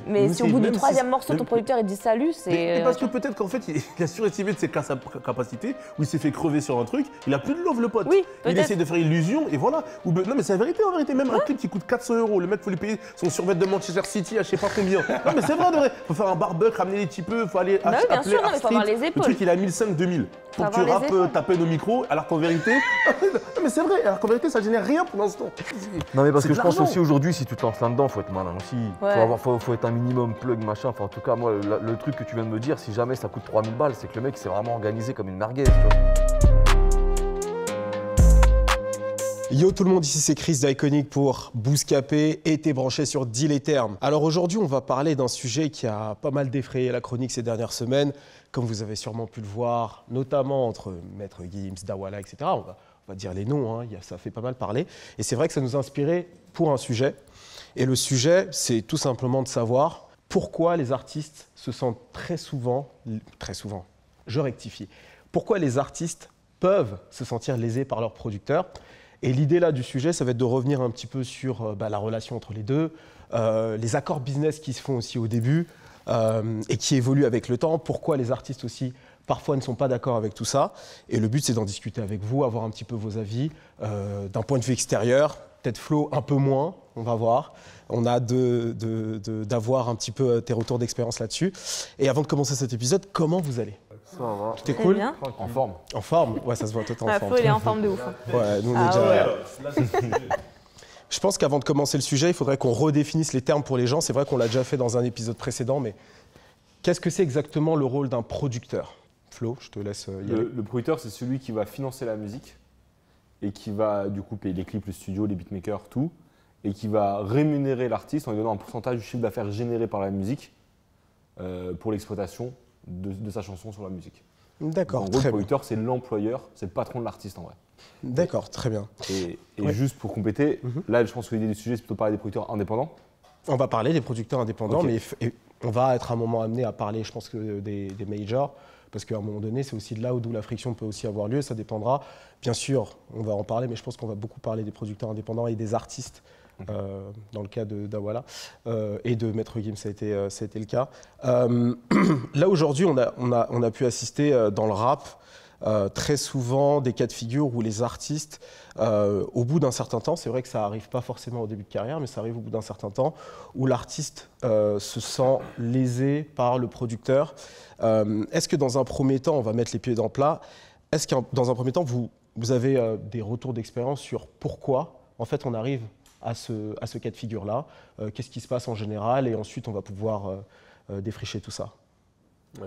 Mais si au bout du troisième morceau, même ton producteur il dit salut, c'est. Mais parce que peut-être qu'en fait, il a surestimé de ses capacités, ou il s'est fait crever sur un truc, il a plus de love le pote. Oui, il essaie de faire illusion et voilà. Non mais c'est la vérité en vérité, même un clip qui coûte 400 €, le mec faut lui payer son survêt de Manchester City à je sais pas combien. Non mais c'est vrai de vrai. Faut faire un barbecue, ramener les petits peu, faut aller Bah oui, bien sûr, non, mais faut avoir les épaules. Le truc il a 1500-2000 pour que tu rappes ta peine au micro, alors qu'en vérité, non mais c'est vrai, alors qu'en vérité ça génère rien pour l'instant. Non mais parce que je pense aussi aujourd'hui, si tu te lances là-dedans, faut être malin aussi. Ouais. Faut être un minimum plug machin. Enfin en tout cas moi le truc que tu viens de me dire, si jamais ça coûte 3000 balles, c'est que le mec s'est vraiment organisé comme une merguez, tu vois. Yo tout le monde, ici c'est Chris d'Iconic pour Bouscapé et t'es branché sur Deal et Terme. Alors aujourd'hui on va parler d'un sujet qui a pas mal défrayé la chronique ces dernières semaines, comme vous avez sûrement pu le voir, notamment entre Maître Gims, Dawala, etc. On va dire les noms, hein, ça fait pas mal parler. Et c'est vrai que ça nous a inspiré pour un sujet. Et le sujet, c'est tout simplement de savoir pourquoi les artistes se sentent très souvent, je rectifie, pourquoi les artistes peuvent se sentir lésés par leurs producteurs. Et l'idée là du sujet, ça va être de revenir un petit peu sur la relation entre les deux, les accords business qui se font aussi au début et qui évoluent avec le temps, pourquoi les artistes aussi parfois ne sont pas d'accord avec tout ça. Et le but c'est d'en discuter avec vous, avoir un petit peu vos avis d'un point de vue extérieur, peut-être Flo un peu moins, on va voir. On a d'avoir un petit peu tes retours d'expérience là-dessus. Et avant de commencer cet épisode, comment vous allez ? Ça va. Tout est cool ? Bien. En forme. En forme ? Ouais, ça se voit tout en forme. Flo, il est en forme de ouf. Ouais, nous on est déjà... Je pense qu'avant de commencer le sujet, il faudrait qu'on redéfinisse les termes pour les gens. C'est vrai qu'on l'a déjà fait dans un épisode précédent, mais qu'est-ce que c'est exactement le rôle d'un producteur ? Flo, je te laisse y aller. Le producteur, c'est celui qui va financer la musique et qui va du coup payer les clips, le studio, les beatmakers, tout, et qui va rémunérer l'artiste en lui donnant un pourcentage du chiffre d'affaires généré par la musique pour l'exploitation de sa chanson sur la musique. D'accord, En gros, très le bien. producteur, c'est l'employeur, c'est le patron de l'artiste en vrai. D'accord, très bien. Et Ouais. juste pour compléter, là, je pense que l'idée du sujet, c'est plutôt parler des producteurs indépendants. On va parler des producteurs indépendants, Ok. mais on va être à un moment amené à parler, je pense, que des majors, parce qu'à un moment donné, c'est aussi de là où la friction peut aussi avoir lieu. Ça dépendra. Bien sûr, on va en parler, mais je pense qu'on va beaucoup parler des producteurs indépendants et des artistes. Dans le cas de Dawala et de Maître Gims, ça a été le cas. Là, aujourd'hui, on a pu assister dans le rap très souvent des cas de figure où les artistes, au bout d'un certain temps, c'est vrai que ça n'arrive pas forcément au début de carrière, mais ça arrive au bout d'un certain temps, où l'artiste se sent lésé par le producteur. Est-ce que dans un premier temps, on va mettre les pieds dans le plat, est-ce que dans un premier temps, vous avez des retours d'expérience sur pourquoi, en fait, on arrive à ce cas de figure-là, qu'est-ce qui se passe en général, et ensuite on va pouvoir défricher tout ça.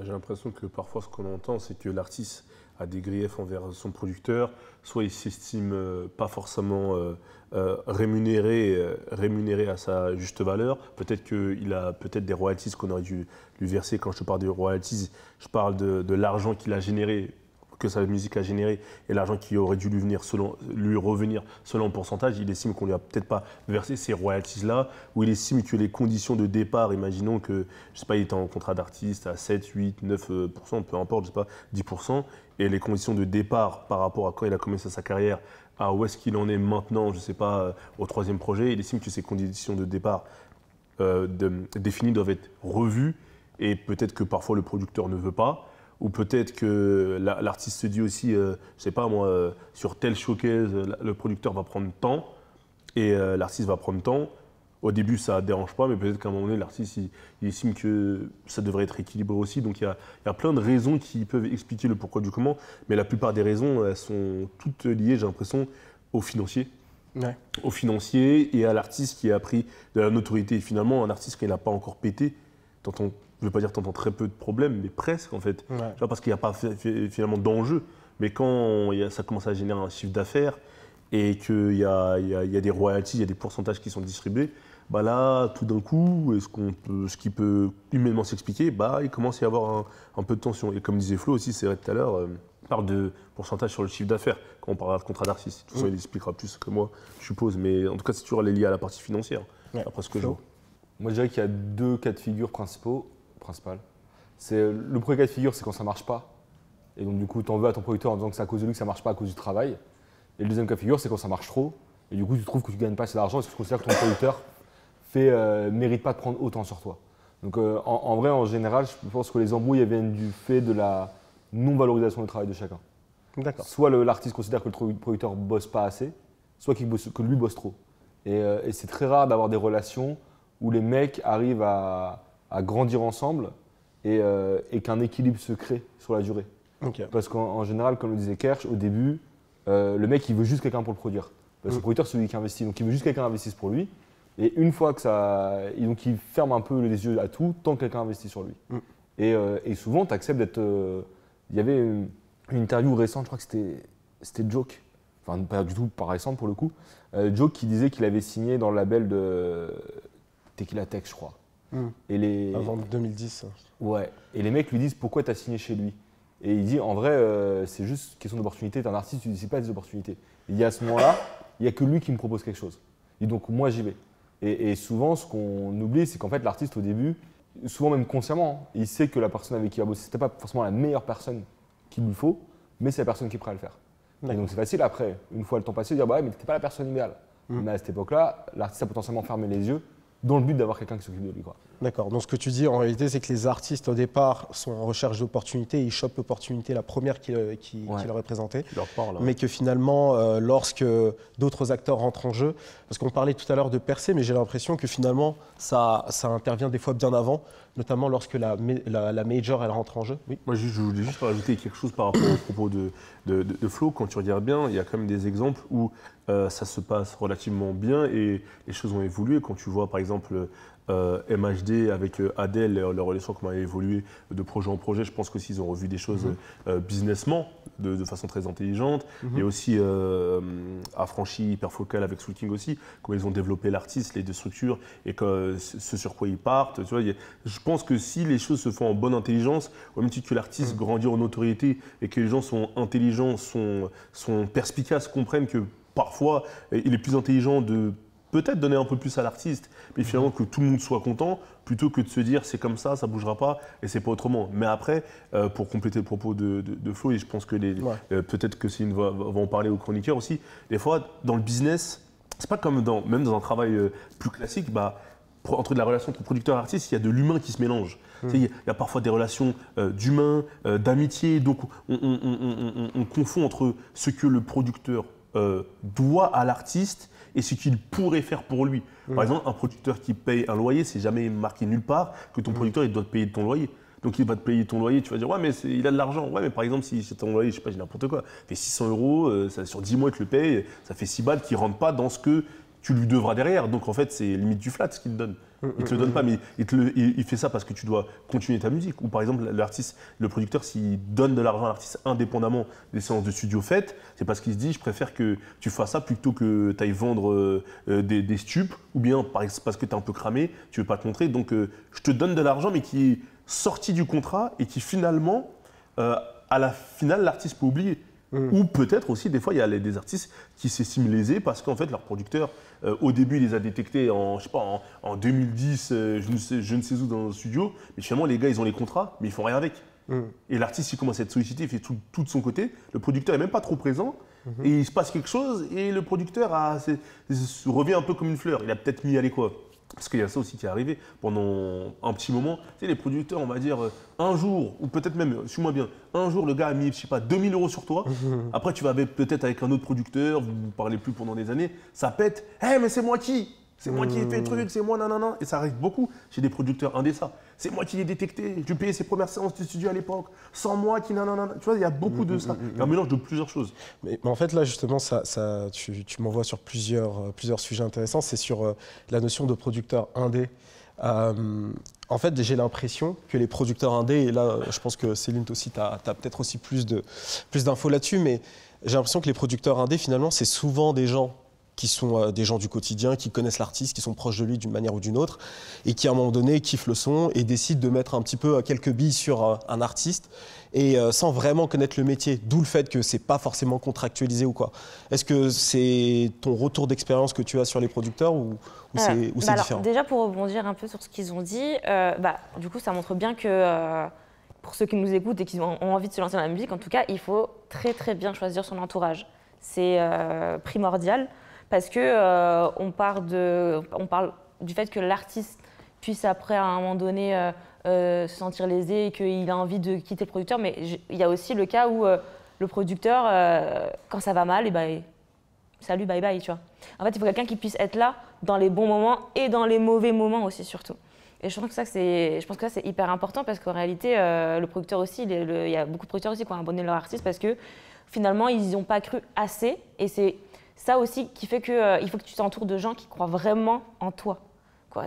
J'ai l'impression que parfois ce qu'on entend, c'est que l'artiste a des griefs envers son producteur, soit il s'estime pas forcément rémunéré à sa juste valeur, peut-être qu'il a peut-être des royalties qu'on aurait dû lui verser. Quand je te parle de royalties, je parle de l'argent qu'il a généré, que sa musique a généré, et l'argent qui aurait dû lui revenir selon le pourcentage. Il estime qu'on lui a peut-être pas versé ces royalties-là, ou il estime que les conditions de départ, imaginons que, je sais pas, il est en contrat d'artiste à 7, 8, 9%, peu importe, je sais pas, 10%, et les conditions de départ par rapport à quand il a commencé sa carrière, à où est-ce qu'il en est maintenant, je sais pas, au troisième projet, il estime que ces conditions de départ définies doivent être revues, et peut-être que parfois le producteur ne veut pas, ou peut-être que l'artiste se dit aussi, je sais pas moi, sur tel showcase, le producteur va prendre temps et l'artiste va prendre temps. Au début, ça ne dérange pas, mais peut-être qu'à un moment donné, l'artiste il estime que ça devrait être équilibré aussi. Donc il y a plein de raisons qui peuvent expliquer le pourquoi du comment, mais la plupart des raisons, elles sont toutes liées, j'ai l'impression, au financier. Ouais. Au financier et à l'artiste qui a pris de la notoriété. Et finalement, un artiste qui n'a pas encore pété, je ne veux pas dire que tu entends très peu de problèmes, mais presque en fait. Ouais. Tu vois, parce qu'il n'y a pas finalement d'enjeu. Mais quand ça commence à générer un chiffre d'affaires et qu'il y a des royalties, il y a des pourcentages qui sont distribués, bah là, tout d'un coup, ce qui peut humainement s'expliquer, bah, il commence à y avoir un peu de tension. Et comme disait Flo aussi, c'est vrai tout à l'heure, on parle de pourcentage sur le chiffre d'affaires quand on parlera de contrat d'artiste. De toute façon, il expliquera plus que moi, je suppose. Mais en tout cas, c'est toujours lié à la partie financière, après ce que je vois. Moi, je dirais qu'il y a deux cas de figure principales. Le premier cas de figure, c'est quand ça ne marche pas. Et donc, du coup, tu en veux à ton producteur en disant que c'est à cause de lui que ça ne marche pas, à cause du travail. Et le deuxième cas de figure, c'est quand ça marche trop. Et du coup, tu trouves que tu ne gagnes pas assez d'argent et que tu considères que ton producteur ne mérite pas de prendre autant sur toi. Donc en vrai, en général, je pense que les embrouilles elles viennent du fait de la non-valorisation du travail de chacun. D'accord. Soit l'artiste considère que le producteur bosse pas assez, soit que lui bosse trop. Et c'est très rare d'avoir des relations où les mecs arrivent à grandir ensemble et qu'un équilibre se crée sur la durée. Ok. Parce qu'en général, comme le disait Kersh, au début, le mec il veut juste quelqu'un pour le produire. Parce que le producteur c'est celui qui investit, donc il veut juste quelqu'un investisse pour lui. Et une fois que ça. Donc il ferme un peu les yeux à tout tant que quelqu'un investit sur lui. Et souvent, tu acceptes d'être. Il y avait une interview récente, je crois que c'était Joke. Enfin, pas du tout pas récente pour le coup. Joke qui disait qu'il avait signé dans le label de Tequila Tech, je crois. Et Avant 2010. Ouais. Et les mecs lui disent pourquoi tu as signé chez lui. Et il dit en vrai, c'est juste question d'opportunité. Tu es un artiste, tu ne décides pas des opportunités. Il dit à ce moment-là, il n'y a que lui qui me propose quelque chose. Et donc moi j'y vais. Et souvent, ce qu'on oublie, c'est qu'en fait, l'artiste, au début, souvent même consciemment, il sait que la personne avec qui il va bosser, ce n'était pas forcément la meilleure personne qu'il lui faut, mais c'est la personne qui est prête à le faire. Et donc, c'est facile après, une fois le temps passé, de dire bah ouais, mais tu n'étais pas la personne idéale. Mais à cette époque-là, l'artiste a potentiellement fermé les yeux dans le but d'avoir quelqu'un qui s'occupe de lui. D'accord. Donc ce que tu dis en réalité, c'est que les artistes au départ sont en recherche d'opportunités, ils chopent l'opportunité, la première qui leur est présentée. Qui leur parle, hein. Mais que finalement, lorsque d'autres acteurs rentrent en jeu, parce qu'on parlait tout à l'heure de percée, mais j'ai l'impression que finalement ça intervient des fois bien avant, notamment lorsque la major elle rentre en jeu. Oui. Moi, je voulais juste rajouter quelque chose par rapport au propos de Flo. Quand tu regardes bien, il y a quand même des exemples où ça se passe relativement bien et les choses ont évolué. Quand tu vois, par exemple, MHD avec Adèle, leur relation, comment elle a évolué de projet en projet, je pense qu'aussi ils ont revu des choses businessment de façon très intelligente. Et aussi Affranchi, Hyperfocal avec Soul King aussi, comment ils ont développé l'artiste, les deux structures et ce sur quoi ils partent. Tu vois, je pense que si les choses se font en bonne intelligence, au même titre que l'artiste grandit en notoriété et que les gens sont intelligents, sont perspicaces, comprennent que parfois il est plus intelligent de peut-être donner un peu plus à l'artiste, mais finalement que tout le monde soit content, plutôt que de se dire c'est comme ça ne bougera pas et c'est pas autrement. Mais après, pour compléter le propos de Flo, et je pense que peut-être que Céline va en parler aux chroniqueurs aussi, des fois dans le business, c'est pas comme même dans un travail plus classique, entre la relation entre producteur et artiste, il y a de l'humain qui se mélange. Il y a parfois des relations d'humain, d'amitié, donc on confond entre ce que le producteur doit à l'artiste et ce qu'il pourrait faire pour lui. Par exemple, un producteur qui paye un loyer, c'est jamais marqué nulle part que ton producteur il doit te payer ton loyer. Donc il va te payer ton loyer, tu vas dire ouais mais il a de l'argent. Ouais mais par exemple si c'est ton loyer, je sais pas, j'ai n'importe quoi, fait 600 €, ça, sur 10 mois il te le paye, ça fait 6 balles qui ne rentrent pas dans ce que tu lui devras derrière. Donc en fait c'est limite du flat ce qu'il te donne. Il te le donne pas, mais il fait ça parce que tu dois continuer ta musique. Ou par exemple, l'artiste, le producteur, s'il donne de l'argent à l'artiste indépendamment des séances de studio faites, c'est parce qu'il se dit, je préfère que tu fasses ça plutôt que tu ailles vendre des stupes, ou bien parce que tu es un peu cramé, tu veux pas te montrer. Donc je te donne de l'argent, mais qui est sorti du contrat et qui finalement, à la finale, l'artiste peut oublier. Ou peut-être aussi, des fois, il y a des artistes qui s'estiment lésés parce qu'en fait, leur producteur, au début, il les a détectés en 2010, je ne sais où dans le studio, mais finalement, les gars, ils ont les contrats, mais ils font rien avec. Et l'artiste, il commence à être sollicité, il fait tout de son côté, le producteur n'est même pas trop présent, et il se passe quelque chose, et le producteur revient un peu comme une fleur. Il a peut-être mis à l'écho. Parce qu'il y a ça aussi qui est arrivé pendant un petit moment. Tu sais, les producteurs, on va dire, un jour, ou peut-être même, suis-moi bien, un jour, le gars a mis, je sais pas, 2000 € sur toi. Après, tu vas peut-être avec un autre producteur, vous ne parlez plus pendant des années, ça pète. Hé, mais c'est moi qui ai fait le truc, c'est moi, nanana. Et ça arrive beaucoup chez des producteurs indés, ça. C'est moi qui l'ai détecté. Je payais ses premières séances de studio à l'époque. Sans moi qui nanana. Tu vois, il y a beaucoup de ça. Il y a un mélange de plusieurs choses. Mais en fait, là, justement, tu m'envoies sur plusieurs sujets intéressants. C'est sur la notion de producteur indé. En fait, j'ai l'impression que les producteurs indés, et là, je pense que Céline aussi, tu as peut-être aussi plus d'infos là-dessus, mais j'ai l'impression que les producteurs indés, finalement, c'est souvent des gens qui sont des gens du quotidien, qui connaissent l'artiste, qui sont proches de lui d'une manière ou d'une autre, et qui à un moment donné kiffent le son et décident de mettre un petit peu quelques billes sur un artiste, et sans vraiment connaître le métier, d'où le fait que c'est pas forcément contractualisé ou quoi. Est-ce que c'est ton retour d'expérience que tu as sur les producteurs ou c'est différent? Déjà pour rebondir un peu sur ce qu'ils ont dit, du coup ça montre bien que pour ceux qui nous écoutent et qui ont envie de se lancer dans la musique, en tout cas, il faut très très bien choisir son entourage. C'est primordial. Parce que on parle du fait que l'artiste puisse après, à un moment donné, se sentir lésé et qu'il a envie de quitter le producteur. Mais il y a aussi le cas où le producteur, quand ça va mal, et ben, salut, bye bye, tu vois. En fait, il faut quelqu'un qui puisse être là dans les bons moments et dans les mauvais moments aussi, surtout. Et je pense que ça, c'est hyper important parce qu'en réalité, le producteur aussi, il y a beaucoup de producteurs aussi qui ont abandonné leur artiste parce que finalement, ils n'y ont pas cru assez. Et c'est ça aussi qui fait qu'il faut que tu t'entoures de gens qui croient vraiment en toi.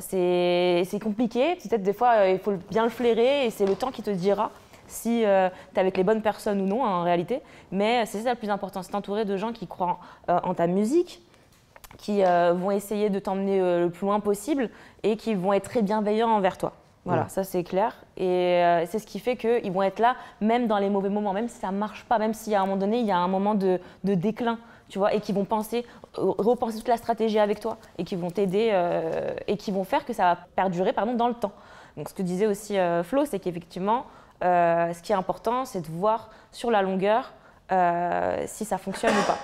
C'est compliqué, peut-être des fois, il faut bien le flairer et c'est le temps qui te dira si tu es avec les bonnes personnes ou non, en réalité. Mais c'est ça le plus important, c'est t'entourer de gens qui croient en ta musique, qui vont essayer de t'emmener le plus loin possible et qui vont être très bienveillants envers toi. Voilà, ça c'est clair. Et c'est ce qui fait qu'ils vont être là, même dans les mauvais moments, même si ça ne marche pas, même s'il y a un moment donné, il y a un moment de déclin, tu vois, et qui vont repenser toute la stratégie avec toi et qui vont t'aider et qui vont faire que ça va perdurer dans le temps. Donc ce que disait aussi Flo, c'est qu'effectivement, ce qui est important, c'est de voir sur la longueur si ça fonctionne ou pas.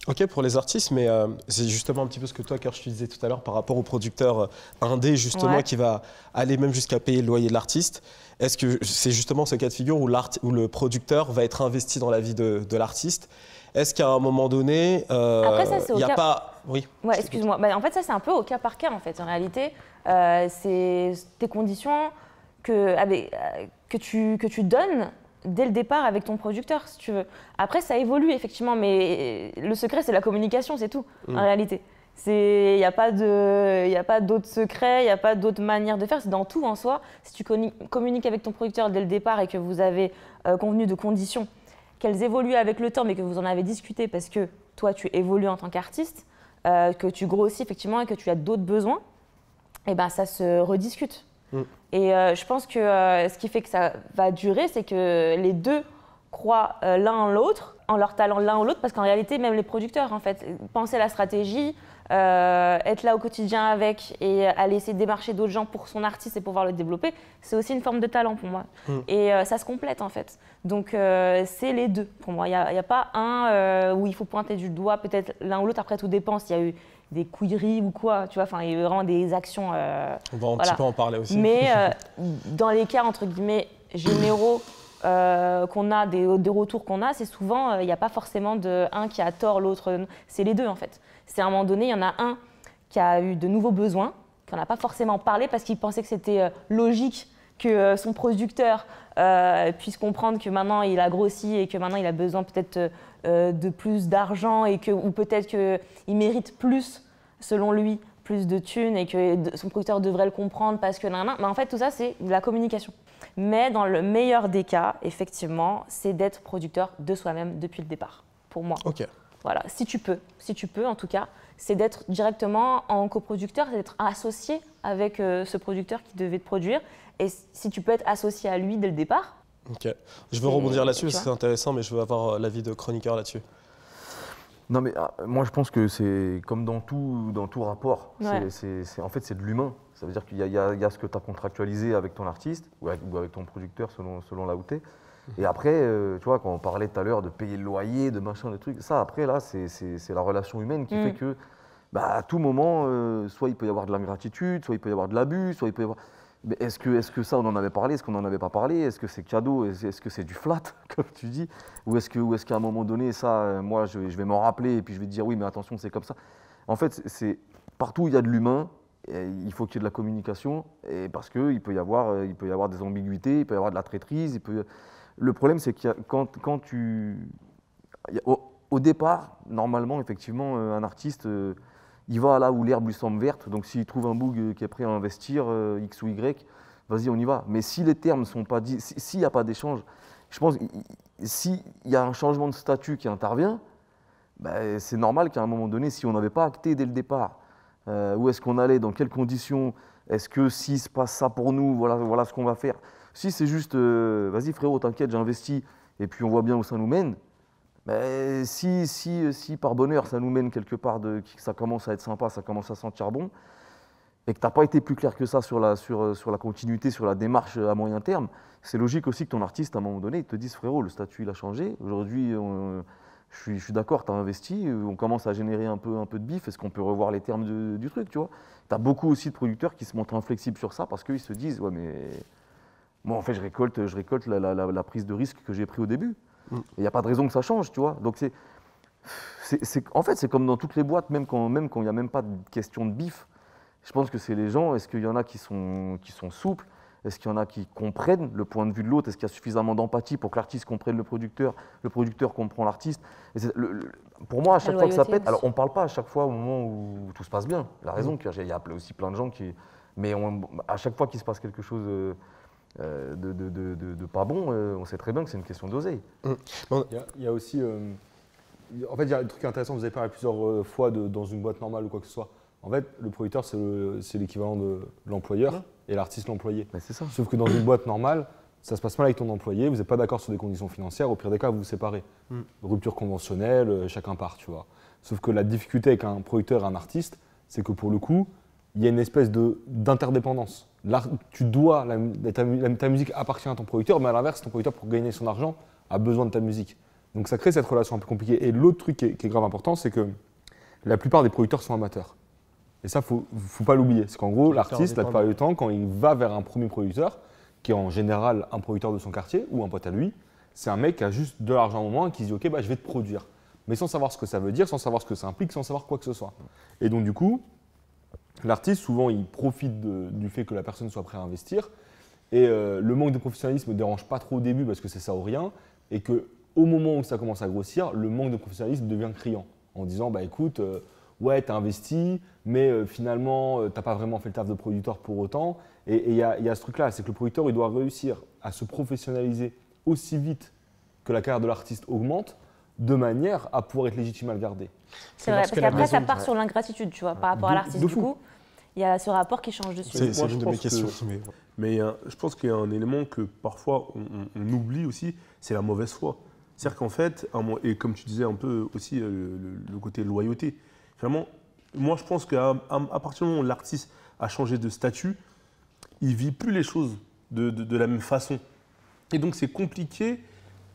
Ok pour les artistes, mais c'est justement un petit peu ce que toi, Kersh, tu disais tout à l'heure par rapport au producteur indé, justement, qui va aller même jusqu'à payer le loyer de l'artiste. Est-ce que c'est justement ce cas de figure où le producteur va être investi dans la vie de l'artiste? Est-ce qu'à un moment donné, il n'y a pas… Oui. Ouais, excuse-moi. En fait, ça, c'est un peu au cas par cas, en fait. En réalité, c'est tes conditions que tu donnes dès le départ avec ton producteur, si tu veux. Après, ça évolue, effectivement, mais le secret, c'est la communication, c'est tout, en réalité. Il n'y a pas d'autres secrets, il n'y a pas d'autre manière de faire, c'est dans tout en soi. Si tu communiques avec ton producteur dès le départ et que vous avez convenu de conditions, qu'elles évoluent avec le temps, mais que vous en avez discuté parce que toi, tu évolues en tant qu'artiste, que tu grossis, effectivement, et que tu as d'autres besoins, et ben, ça se rediscute. Et je pense que ce qui fait que ça va durer, c'est que les deux croient l'un en l'autre, en leur talent l'un ou l'autre, parce qu'en réalité, même les producteurs, en fait, penser à la stratégie, être là au quotidien avec et aller essayer de démarcher d'autres gens pour son artiste et pouvoir le développer, c'est aussi une forme de talent pour moi. Et ça se complète, en fait. Donc, c'est les deux pour moi. Il n'y a pas un où il faut pointer du doigt, peut-être l'un ou l'autre. Après, tout dépend s'il y a eu des couilleries ou quoi, tu vois, enfin, il y a eu vraiment des actions. On va un petit peu en parler aussi. Mais dans les cas, entre guillemets, généraux qu'on a, des retours qu'on a, c'est souvent, il n'y a pas forcément un qui a tort, l'autre, c'est les deux en fait. C'est à un moment donné, il y en a un qui a eu de nouveaux besoins, qu'on n'a pas forcément parlé parce qu'il pensait que c'était logique que son producteur puisse comprendre que maintenant il a grossi et que maintenant il a besoin peut-être de plus d'argent ou peut-être qu'il mérite plus, selon lui, plus de thunes et que son producteur devrait le comprendre parce que… Mais en fait, tout ça, c'est de la communication. Mais dans le meilleur des cas, effectivement, c'est d'être producteur de soi-même depuis le départ, pour moi. Ok. Voilà, si tu peux en tout cas, c'est d'être directement en coproducteur, c'est d'être associé avec ce producteur qui devait te produire. Et si tu peux être associé à lui dès le départ. Ok. Je veux rebondir là-dessus parce que c'est intéressant, mais je veux avoir l'avis de chroniqueur là-dessus. Non, mais moi je pense que c'est comme dans tout rapport. Ouais. En fait, c'est de l'humain. Ça veut dire qu'il y a ce que tu as contractualisé avec ton artiste ou avec ton producteur selon là où tu es. Et après, tu vois, quand on parlait tout à l'heure de payer le loyer, de machin, de trucs, ça après là, c'est la relation humaine qui fait que à tout moment, soit il peut y avoir de l'ingratitude, soit il peut y avoir de l'abus, soit il peut y avoir… Mais est-ce que ça, on en avait parlé? Est-ce qu'on n'en avait pas parlé? Est-ce que c'est cadeau? Est-ce que c'est du flat, comme tu dis? Ou est-ce qu'à un moment donné, ça, moi, je vais m'en rappeler et puis je vais te dire, oui, mais attention, c'est comme ça. En fait, partout où il y a de l'humain, il faut qu'il y ait de la communication, et parce qu'il peut y avoir des ambiguïtés, il peut y avoir de la traîtrise. Le problème, c'est que au départ, normalement, effectivement, un artiste… il va là où l'herbe lui semble verte, donc s'il trouve un boug qui est prêt à investir, X ou Y, vas-y, on y va. Mais si les termes ne sont pas dits, s'il n'y a pas d'échange, je pense que s'il y a un changement de statut qui intervient, c'est normal qu'à un moment donné, si on n'avait pas acté dès le départ, où est-ce qu'on allait, dans quelles conditions, est-ce que s'il se passe ça pour nous, voilà ce qu'on va faire. Si c'est juste, vas-y frérot, t'inquiète, j'investis, et puis on voit bien où ça nous mène, si par bonheur ça nous mène quelque part, que ça commence à être sympa, ça commence à sentir bon, et que tu n'as pas été plus clair que ça sur la continuité, sur la démarche à moyen terme, c'est logique aussi que ton artiste, à un moment donné, il te dise frérot, le statut il a changé, aujourd'hui je suis d'accord, tu as investi, on commence à générer un peu de bif, est-ce qu'on peut revoir les termes du truc, tu vois? Tu as beaucoup aussi de producteurs qui se montrent inflexibles sur ça parce qu'ils se disent, ouais, mais moi, en fait, je récolte la prise de risque que j'ai pris au début. Il n'y a pas de raison que ça change, tu vois? Donc, en fait, c'est comme dans toutes les boîtes, même quand il n'y a même pas de question de bif. Je pense que c'est les gens, est-ce qu'il y en a qui sont souples? Est-ce qu'il y en a qui comprennent le point de vue de l'autre? Est-ce qu'il y a suffisamment d'empathie pour que l'artiste comprenne le producteur comprend l'artiste? Pour moi, à chaque fois que ça pète, alors on ne parle pas à chaque fois au moment où tout se passe bien. Il a raison, il y a aussi plein de gens qui... Mais à chaque fois qu'il se passe quelque chose de pas bon, on sait très bien que c'est une question d'oseille. Il y a aussi... en fait, il y a un truc intéressant, vous avez parlé plusieurs fois dans une boîte normale ou quoi que ce soit. En fait, le producteur, c'est l'équivalent de l'employeur et l'artiste l'employé. C'est ça. Sauf que dans une boîte normale, ça se passe mal avec ton employé, vous n'êtes pas d'accord sur des conditions financières, au pire des cas, vous vous séparez. Rupture conventionnelle, chacun part, tu vois. Sauf que la difficulté avec un producteur et un artiste, c'est que pour le coup, il y a une espèce d'interdépendance. Ta musique appartient à ton producteur, mais à l'inverse, ton producteur, pour gagner son argent, a besoin de ta musique. Donc ça crée cette relation un peu compliquée. Et l'autre truc qui est grave important, c'est que la plupart des producteurs sont amateurs. Et ça, il ne faut pas l'oublier. C'est qu'en gros, l'artiste, la plupart du temps, quand il va vers un premier producteur, qui est en général un producteur de son quartier ou un pote à lui, c'est un mec qui a juste de l'argent au moment et qui se dit « Ok, bah, je vais te produire ». Mais sans savoir ce que ça veut dire, sans savoir ce que ça implique, sans savoir quoi que ce soit. Et donc du coup, l'artiste, souvent, il profite du fait que la personne soit prête à investir. Et le manque de professionnalisme ne dérange pas trop au début parce que c'est ça ou rien. Et qu'au moment où ça commence à grossir, le manque de professionnalisme devient criant. En disant « Bah écoute… ouais, tu as investi, mais finalement, tu n'as pas vraiment fait le taf de producteur pour autant. » Et il y a ce truc-là, c'est que le producteur, il doit réussir à se professionnaliser aussi vite que la carrière de l'artiste augmente, de manière à pouvoir être légitime à le garder. C'est vrai, parce qu'après, ça part sur l'ingratitude, tu vois, par rapport à l'artiste. Du coup, il y a ce rapport qui change dessus. C'est une de mes questions. Mais je pense qu'il y a un élément que parfois on oublie aussi, c'est la mauvaise foi. C'est-à-dire qu'en fait, et comme tu disais un peu aussi le côté loyauté, vraiment, moi je pense qu'à partir du moment où l'artiste a changé de statut, il ne vit plus les choses de la même façon. Et donc c'est compliqué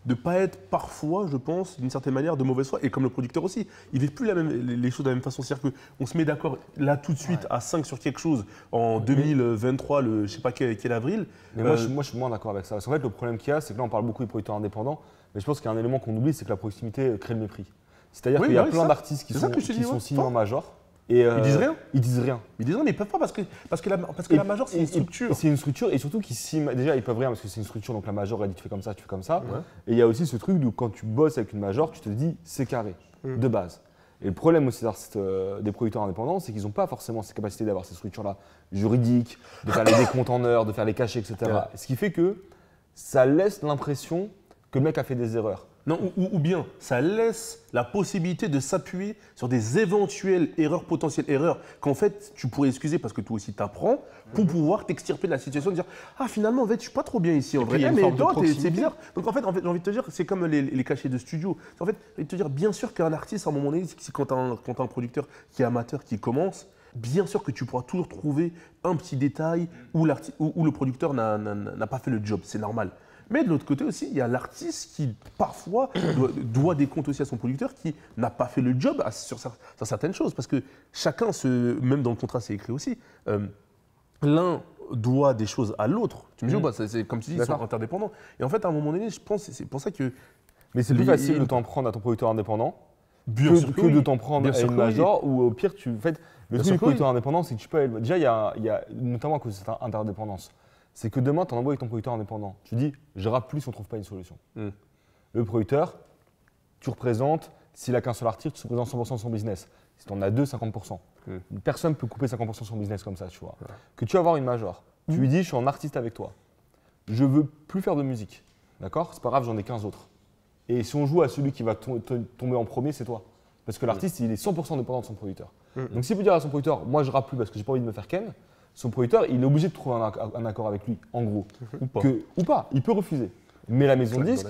de ne pas être parfois, je pense, d'une certaine manière, de mauvaise foi. Et comme le producteur aussi, il ne vit plus les choses de la même façon. C'est-à-dire qu'on se met d'accord là tout de suite à 5 sur quelque chose en 2023, je ne sais pas quel avril. Mais moi, je suis moins d'accord avec ça. Parce qu'en fait, le problème qu'il y a, c'est que là, on parle beaucoup des producteurs indépendants. Mais je pense qu'il y a un élément qu'on oublie, c'est que la proximité crée le mépris. C'est-à-dire qu'il y a plein d'artistes qui sont signés en major. Et ils disent rien. Ils disent rien. Ils disent rien, mais ils peuvent pas parce que la major, c'est une structure. C'est une structure et surtout déjà, ils peuvent rien parce que c'est une structure, donc la major, elle dit tu fais comme ça, tu fais comme ça. Ouais. Et il y a aussi ce truc où quand tu bosses avec une major, tu te dis c'est carré, de base. Et le problème aussi des producteurs indépendants, c'est qu'ils n'ont pas forcément cette capacité d'avoir ces structures-là juridiques, de faire les décomptes en heures, de faire les cachets, etc. Ouais. Ce qui fait que ça laisse l'impression que le mec a fait des erreurs. Non, ou bien ça laisse la possibilité de s'appuyer sur des éventuelles erreurs, potentielles erreurs, qu'en fait tu pourrais excuser parce que toi aussi t'apprends, pour pouvoir t'extirper de la situation et dire « Ah finalement en fait je suis pas trop bien ici en vrai, mais toi c'est bizarre ». Donc en fait j'ai envie de te dire, c'est comme les cachets de studio. En fait j'ai envie de te dire, bien sûr qu'un artiste à un moment donné, quand tu as un producteur qui est amateur, qui commence, bien sûr que tu pourras toujours trouver un petit détail où le producteur n'a pas fait le job, c'est normal. Mais de l'autre côté aussi, il y a l'artiste qui parfois doit des comptes aussi à son producteur qui n'a pas fait le job sur certaines choses. Parce que chacun, même dans le contrat, c'est écrit aussi, l'un doit des choses à l'autre. Tu me dis, bah, c'est comme tu dis, ils sont interdépendants. Et en fait, à un moment donné, je pense, c'est pour ça que… Mais c'est plus facile de t'en prendre à ton producteur indépendant que de t'en prendre à une major, ou au pire, le truc du producteur indépendant, c'est que tu peux… Déjà, il y a notamment à cause de cette interdépendance. C'est que demain, tu en envoies avec ton producteur indépendant. Tu dis, je rappe plus si on ne trouve pas une solution. Le producteur, tu représentes, s'il n'a qu'un seul artiste, tu représentes 100% de son business. Si tu en as deux, 50%. Personne ne peut couper 50% de son business comme ça, tu vois. Que tu vas avoir une major, tu lui dis, je suis en artiste avec toi. Je veux plus faire de musique. D'accord ? C'est pas grave, j'en ai 15 autres. Et si on joue à celui qui va tomber en premier, c'est toi. Parce que l'artiste, il est 100% dépendant de son producteur. Donc s'il peut dire à son producteur, moi je rappe plus parce que j'ai pas envie de me faire ken, son producteur, il est obligé de trouver un accord avec lui, en gros. Ou pas, il peut refuser. Mais la maison de disque,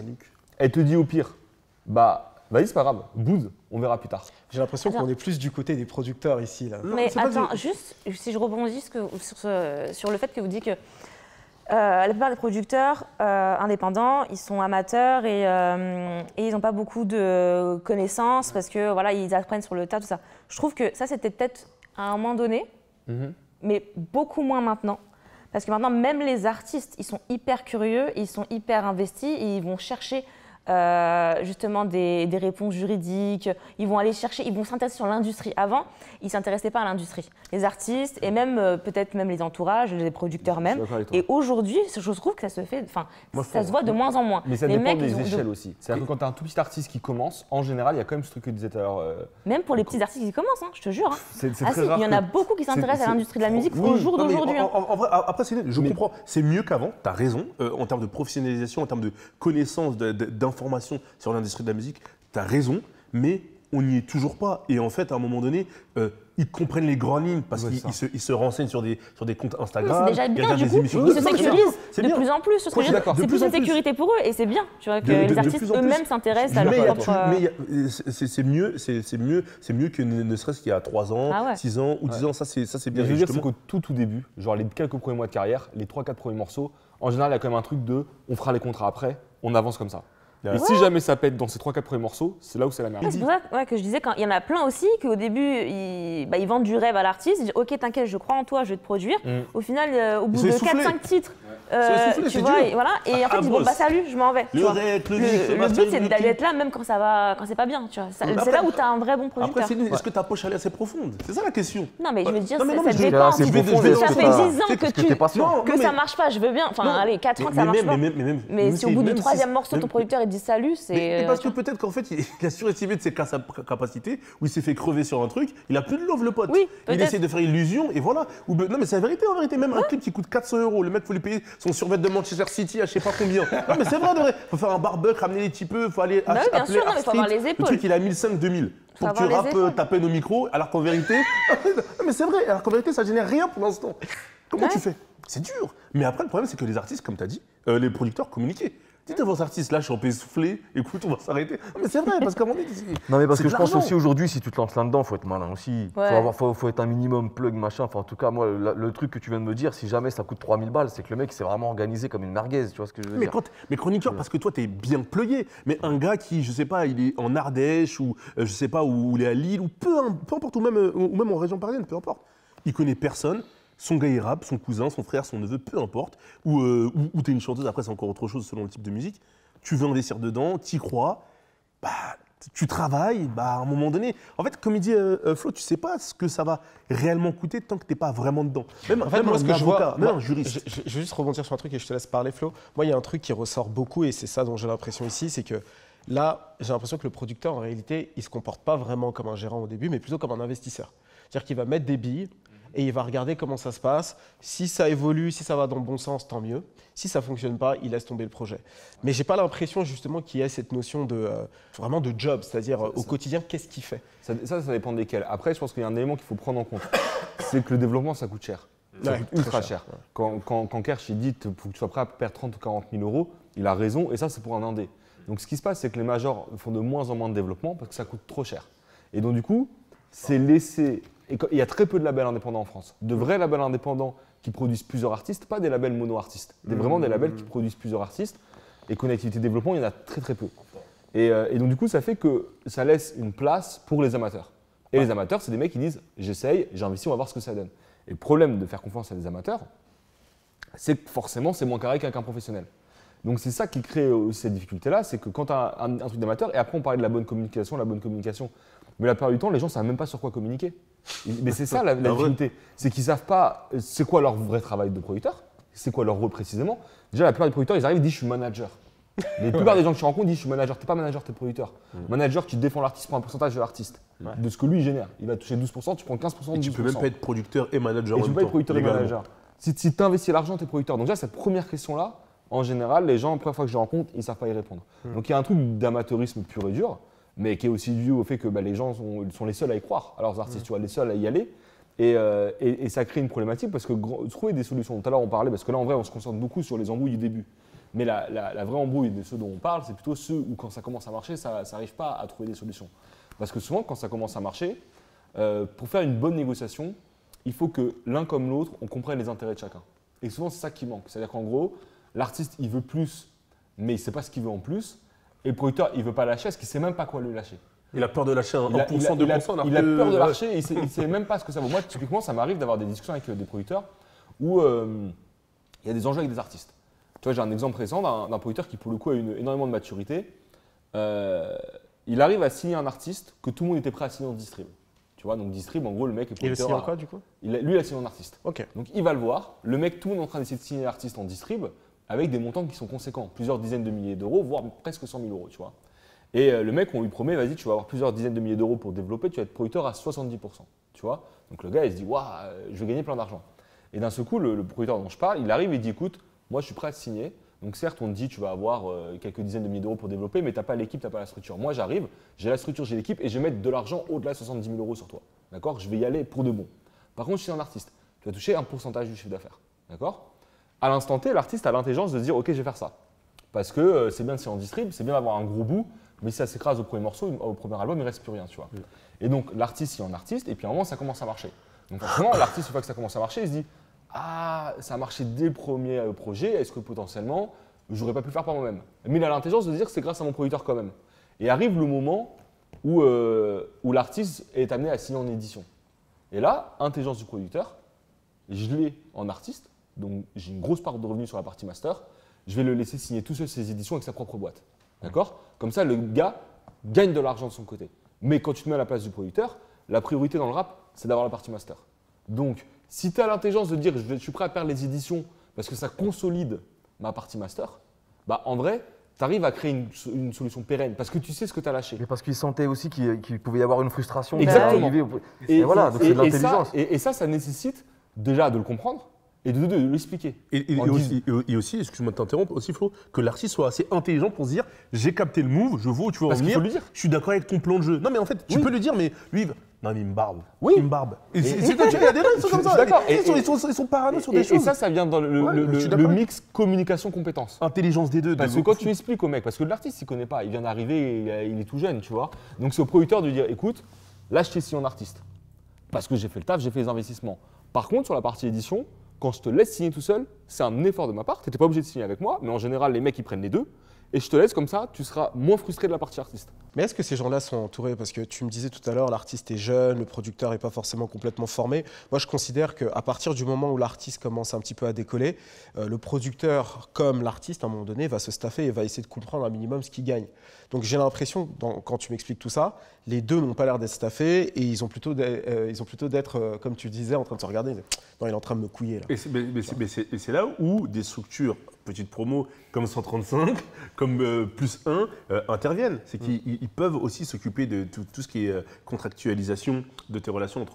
elle te dit au pire, bah vas-y, c'est pas grave, boude, on verra plus tard. J'ai l'impression qu'on est plus du côté des producteurs ici. Là. Mais attends, juste, si je rebondis sur le fait que vous dites que La plupart des producteurs indépendants, ils sont amateurs et ils n'ont pas beaucoup de connaissances parce que voilà, ils apprennent sur le tas, tout ça. Je trouve que ça, c'était peut-être à un moment donné, mais beaucoup moins maintenant. Parce que maintenant, même les artistes, ils sont hyper curieux, ils sont hyper investis et ils vont chercher justement des réponses juridiques, ils vont aller chercher, ils vont s'intéresser sur l'industrie. Avant, ils ne s'intéressaient pas à l'industrie. Les artistes et même peut-être même les entourages, les producteurs même. Et aujourd'hui, je trouve que ça se fait, enfin, ça se voit de moins en moins. Mais ça les dépend mecs, des échelles aussi. C'est-à-dire que quand tu as un tout petit artiste qui commence, en général, il y a quand même ce truc que tu disais tout à l'heure. Même pour les petits artistes qui commencent, hein, je te jure. Hein. C'est très rare. Il y en a beaucoup qui s'intéressent à l'industrie de la musique Oui, au jour d'aujourd'hui. En vrai, après, je comprends. C'est mieux qu'avant, tu as raison, en termes de professionnalisation, en termes de connaissances, d'informations sur l'industrie de la musique, tu as raison, mais on n'y est toujours pas. Et en fait, à un moment donné, ils comprennent les grandes lignes parce qu'ils se renseignent sur des comptes Instagram. C'est déjà bien, regardent du des coup, émissions. ils se sécurisent de plus en plus. De C'est plus plus en une plus. sécurité pour eux et c'est bien, tu vois, que les artistes eux-mêmes s'intéressent à leur propre… Mais c'est mieux que ne serait-ce qu'il y a 3 ans, 6 ans ou 10 ans. Ça, c'est bien. Mais je veux dire, c'est qu'au tout début, genre les quelques premiers mois de carrière, les 3-4 premiers morceaux, en général, il y a quand même un truc de on fera les contrats après, on avance comme ça. Et si jamais ça pète dans ces 3-4 premiers morceaux, c'est là où c'est la merde. C'est pour ça que je disais qu'il y en a plein aussi qu'au début, ils vendent du rêve à l'artiste. Ils disent ok, t'inquiète, je crois en toi, je vais te produire. Au final, au bout de 4-5 titres, tu vois, et voilà. Et en fait, ils disent bon, bah salut, je m'en vais. Le but, c'est d'aller être là même quand c'est pas bien. Tu vois. C'est là où t'as un vrai bon producteur. Après, est-ce que ta poche elle est assez profonde? C'est ça la question. Non, mais je veux dire, ça Ça dépend. fait 10 ans que ça marche pas, je veux bien. Enfin, allez, 4 ans que ça marche pas. Mais si au bout du 3e morceau, ton producteur il dit salut, c'est. Parce que peut-être qu'en fait, il a surestimé de ses capacités, ou il s'est fait crever sur un truc, il a plus de love le pote. Oui, il essaie de faire illusion, et voilà. Non, mais c'est la vérité, en vérité. Même un clip qui coûte 400 €, le mec, faut lui payer son survêt de Manchester City à je sais pas combien. Non, mais c'est vrai, de vrai. Faut faire un barbecue, ramener les petits peu, faut aller bien appeler sûr, il faut avoir les le épaules. truc, il a 1500-2000. Pour que tu rappes ta peine au micro, alors qu'en vérité. Non, mais c'est vrai, alors qu'en vérité, ça génère rien pour l'instant. Comment tu fais? C'est dur. Mais après, le problème, c'est que les artistes, comme tu as dit, les producteurs communiquaient. Dites à vos artistes, là, je suis en paix soufflé, écoute, on va s'arrêter. Non, mais c'est vrai, parce qu'à un moment donné, non, mais parce que je pense l'argent. aussi aujourd'hui, si tu te lances là-dedans, il faut être malin aussi. Faut être un minimum plug, machin. Enfin, en tout cas, moi, le truc que tu viens de me dire, si jamais ça coûte 3000 balles, c'est que le mec s'est vraiment organisé comme une merguez, tu vois ce que je veux dire. Mais chroniqueur, parce que toi, t'es bien plugué. Mais un gars qui, je sais pas, il est en Ardèche, ou je sais pas, où il est à Lille, ou peu importe, ou même en région parisienne, peu importe. Il connaît personne. Son gars il rappe, son cousin, son frère, son neveu, peu importe. Ou t'es une chanteuse, après c'est encore autre chose selon le type de musique. Tu veux investir dedans, t'y crois, bah, tu travailles, bah, à un moment donné. En fait, comme il dit Flo, tu sais pas ce que ça va réellement coûter tant que t'es pas vraiment dedans. Même moi, ce que je vois, un juriste. Je vais juste rebondir sur un truc et je te laisse parler, Flo. Moi, il y a un truc qui ressort beaucoup et c'est ça dont j'ai l'impression ici, c'est que là, j'ai l'impression que le producteur, en réalité, il se comporte pas vraiment comme un gérant au début, mais plutôt comme un investisseur. C'est-à-dire qu'il va mettre des billes et il va regarder comment ça se passe. Si ça évolue, si ça va dans le bon sens, tant mieux. Si ça ne fonctionne pas, il laisse tomber le projet. Mais je n'ai pas l'impression justement qu'il y ait cette notion de, vraiment de job, c'est-à-dire au quotidien, qu'est-ce qu'il fait? Ça dépend desquels. Après, je pense qu'il y a un élément qu'il faut prendre en compte. C'est que le développement, ça coûte cher. Ça coûte ultra cher. Ouais. Quand Kersh il dit qu'il faut que tu sois prêt à perdre 30 ou 40 000 €, il a raison, et ça, c'est pour un indé. Donc ce qui se passe, c'est que les majors font de moins en moins de développement parce que ça coûte trop cher. Et donc du coup, c'est laissé… Il y a très peu de labels indépendants en France. De vrais labels indépendants qui produisent plusieurs artistes, pas des labels mono-artistes. Vraiment des labels qui produisent plusieurs artistes. Et connectivité développement, il y en a très très peu. Et donc du coup, ça fait que ça laisse une place pour les amateurs. Et les amateurs, c'est des mecs qui disent « j'essaye, j'investis, on va voir ce que ça donne ». Et le problème de faire confiance à des amateurs, c'est que forcément, c'est moins carré qu'un professionnel. Donc c'est ça qui crée cette difficulté-là, c'est que quand tu as un truc d'amateur, et après on parlait de la bonne communication, mais la plupart du temps, les gens ne savent même pas sur quoi communiquer. Mais c'est ça la difficulté, c'est qu'ils ne savent pas c'est quoi leur vrai travail de producteur, c'est quoi leur rôle précisément. Déjà, la plupart des producteurs, ils arrivent et disent « je suis manager ». La plupart des gens que tu rencontres disent « je suis manager ». Tu n'es pas manager, tu es producteur. Manager, tu défends l'artiste pour un pourcentage de l'artiste, de ce que lui génère. Il va toucher 12%, tu prends 15% de 12%. Et tu peux même pas être producteur et manager et en tu même peux pas être temps, producteur et légalement. manager. Si tu investis l'argent, tu es producteur. Donc déjà, cette première question-là, en général, les gens, la première fois que je les rencontre, ils ne savent pas y répondre. Donc il y a un truc d'amateurisme pur et dur, mais qui est aussi dû au fait que les gens sont les seuls à y croire. Alors les artistes, tu vois, les seuls à y aller. Et ça crée une problématique parce que trouver des solutions. Tout à l'heure, on parlait, parce que là, en vrai, on se concentre beaucoup sur les embrouilles du début. Mais la vraie embrouille de ceux dont on parle, c'est plutôt ceux où, quand ça commence à marcher, ça n'arrive pas à trouver des solutions. Parce que souvent, quand ça commence à marcher, pour faire une bonne négociation, il faut que l'un comme l'autre, on comprenne les intérêts de chacun. Et souvent, c'est ça qui manque. C'est-à-dire qu'en gros, l'artiste, il veut plus, mais il ne sait pas ce qu'il veut en plus. Et le producteur, il ne veut pas lâcher parce qu'il ne sait même pas quoi lui lâcher. Il a peur de lâcher un 1%, 2%. Il a peur de lâcher et il ne sait même pas ce que ça vaut. Moi, typiquement, ça m'arrive d'avoir des discussions avec des producteurs où il y a des enjeux avec des artistes. Tu vois, j'ai un exemple récent d'un producteur qui, pour le coup, a énormément de maturité. Il arrive à signer un artiste que tout le monde était prêt à signer en distrib. Tu vois, donc distrib, en gros, le mec est Et le producteur. signe en quoi, du coup? Lui, il a signé en artiste. Ok. Donc, il va le voir. Le mec, tout le monde est en train d'essayer de signer l'artiste en distrib avec des montants qui sont conséquents. Plusieurs dizaines de milliers d'euros, voire presque 100 000 euros, tu vois. Et le mec, on lui promet, vas-y, tu vas avoir plusieurs dizaines de milliers d'euros pour développer, tu vas être producteur à 70%. Tu vois. Donc, le gars, il se dit, waouh, je vais gagner plein d'argent. Et d'un seul coup, le producteur dont je parle, il arrive et il dit, écoute, moi, je suis prêt à te signer. Donc certes, on te dit tu vas avoir quelques dizaines de milliers d'euros pour développer, mais tu n'as pas l'équipe, tu n'as pas la structure. Moi, j'arrive, j'ai la structure, j'ai l'équipe et je vais mettre de l'argent au-delà de 70 000 euros sur toi. D'accord? Je vais y aller pour de bon. Par contre, je suis un artiste. Tu vas toucher un pourcentage du chiffre d'affaires. D'accord? À l'instant T, l'artiste a l'intelligence de se dire ok, je vais faire ça. Parce que c'est bien de s'y en distrib, c'est bien d'avoir un gros bout, mais si ça s'écrase au premier morceau, au premier album, il ne reste plus rien. Tu vois. Et donc, l'artiste, il est un artiste, et puis à un moment, ça commence à marcher. Donc forcément, l'artiste, une fois que ça commence à marcher, il se dit ah, ça a marché dès le premier projet, est-ce que potentiellement, je n'aurais pas pu le faire par moi-même? Mais il a l'intelligence de se dire que c'est grâce à mon producteur quand même. Et arrive le moment où l'artiste est amené à signer en édition. Et là, intelligence du producteur, je l'ai en artiste, donc j'ai une grosse part de revenus sur la partie master, je vais le laisser signer tout seul ses éditions avec sa propre boîte. D'accord? Comme ça, le gars gagne de l'argent de son côté. Mais quand tu te mets à la place du producteur, la priorité dans le rap, c'est d'avoir la partie master. Donc, si tu as l'intelligence de dire je suis prêt à perdre les éditions parce que ça consolide ma partie master, bah en vrai, tu arrives à créer une solution pérenne parce que tu sais ce que tu as lâché. Mais parce qu'il sentait aussi qu'il pouvait y avoir une frustration. Exactement. Et voilà, donc c'est de l'intelligence. Et ça nécessite déjà de le comprendre et de l'expliquer. Et aussi, excuse-moi de t'interrompre, aussi Flo, que l'artiste soit assez intelligent pour se dire j'ai capté le move, je vois où tu veux en Parce qu'il venir, faut lui dire. je suis d'accord avec ton plan de jeu. Non mais en fait, tu peux le dire, mais lui, non mais il me barbe. Oui. Il me barbe. Et c'est toi, il y a des gens qui sont comme Je ça. suis d'accord. Ils sont parano sur des choses. Et ça vient dans je suis le d'accord. mix communication-compétence. Intelligence des deux. Parce que quand tu expliques au mec, parce que l'artiste, il ne connaît pas, il vient d'arriver, il est tout jeune, tu vois. Donc c'est au producteur de dire, écoute, là je t'ai signé en artiste. Parce que j'ai fait le taf, j'ai fait les investissements. Par contre, sur la partie édition, quand je te laisse signer tout seul, c'est un effort de ma part. Tu n'étais pas obligé de signer avec moi, mais en général, les mecs, ils prennent les deux. Et je te laisse comme ça, tu seras moins frustré de la partie artiste. Mais est-ce que ces gens-là sont entourés? Parce que tu me disais tout à l'heure, l'artiste est jeune, le producteur n'est pas forcément complètement formé. Moi, je considère qu'à partir du moment où l'artiste commence un petit peu à décoller, le producteur, comme l'artiste, à un moment donné, va se staffer et va essayer de comprendre un minimum ce qu'il gagne. Donc j'ai l'impression, quand tu m'expliques tout ça, les deux n'ont pas l'air d'être staffés et ils ont plutôt d'être, comme tu disais, en train de se regarder. Non, il est en train de me couiller là. Et c'est là où des structures, petites promos comme 135, comme plus 1, interviennent. C'est qu'ils peuvent aussi s'occuper de tout ce qui est contractualisation de tes relations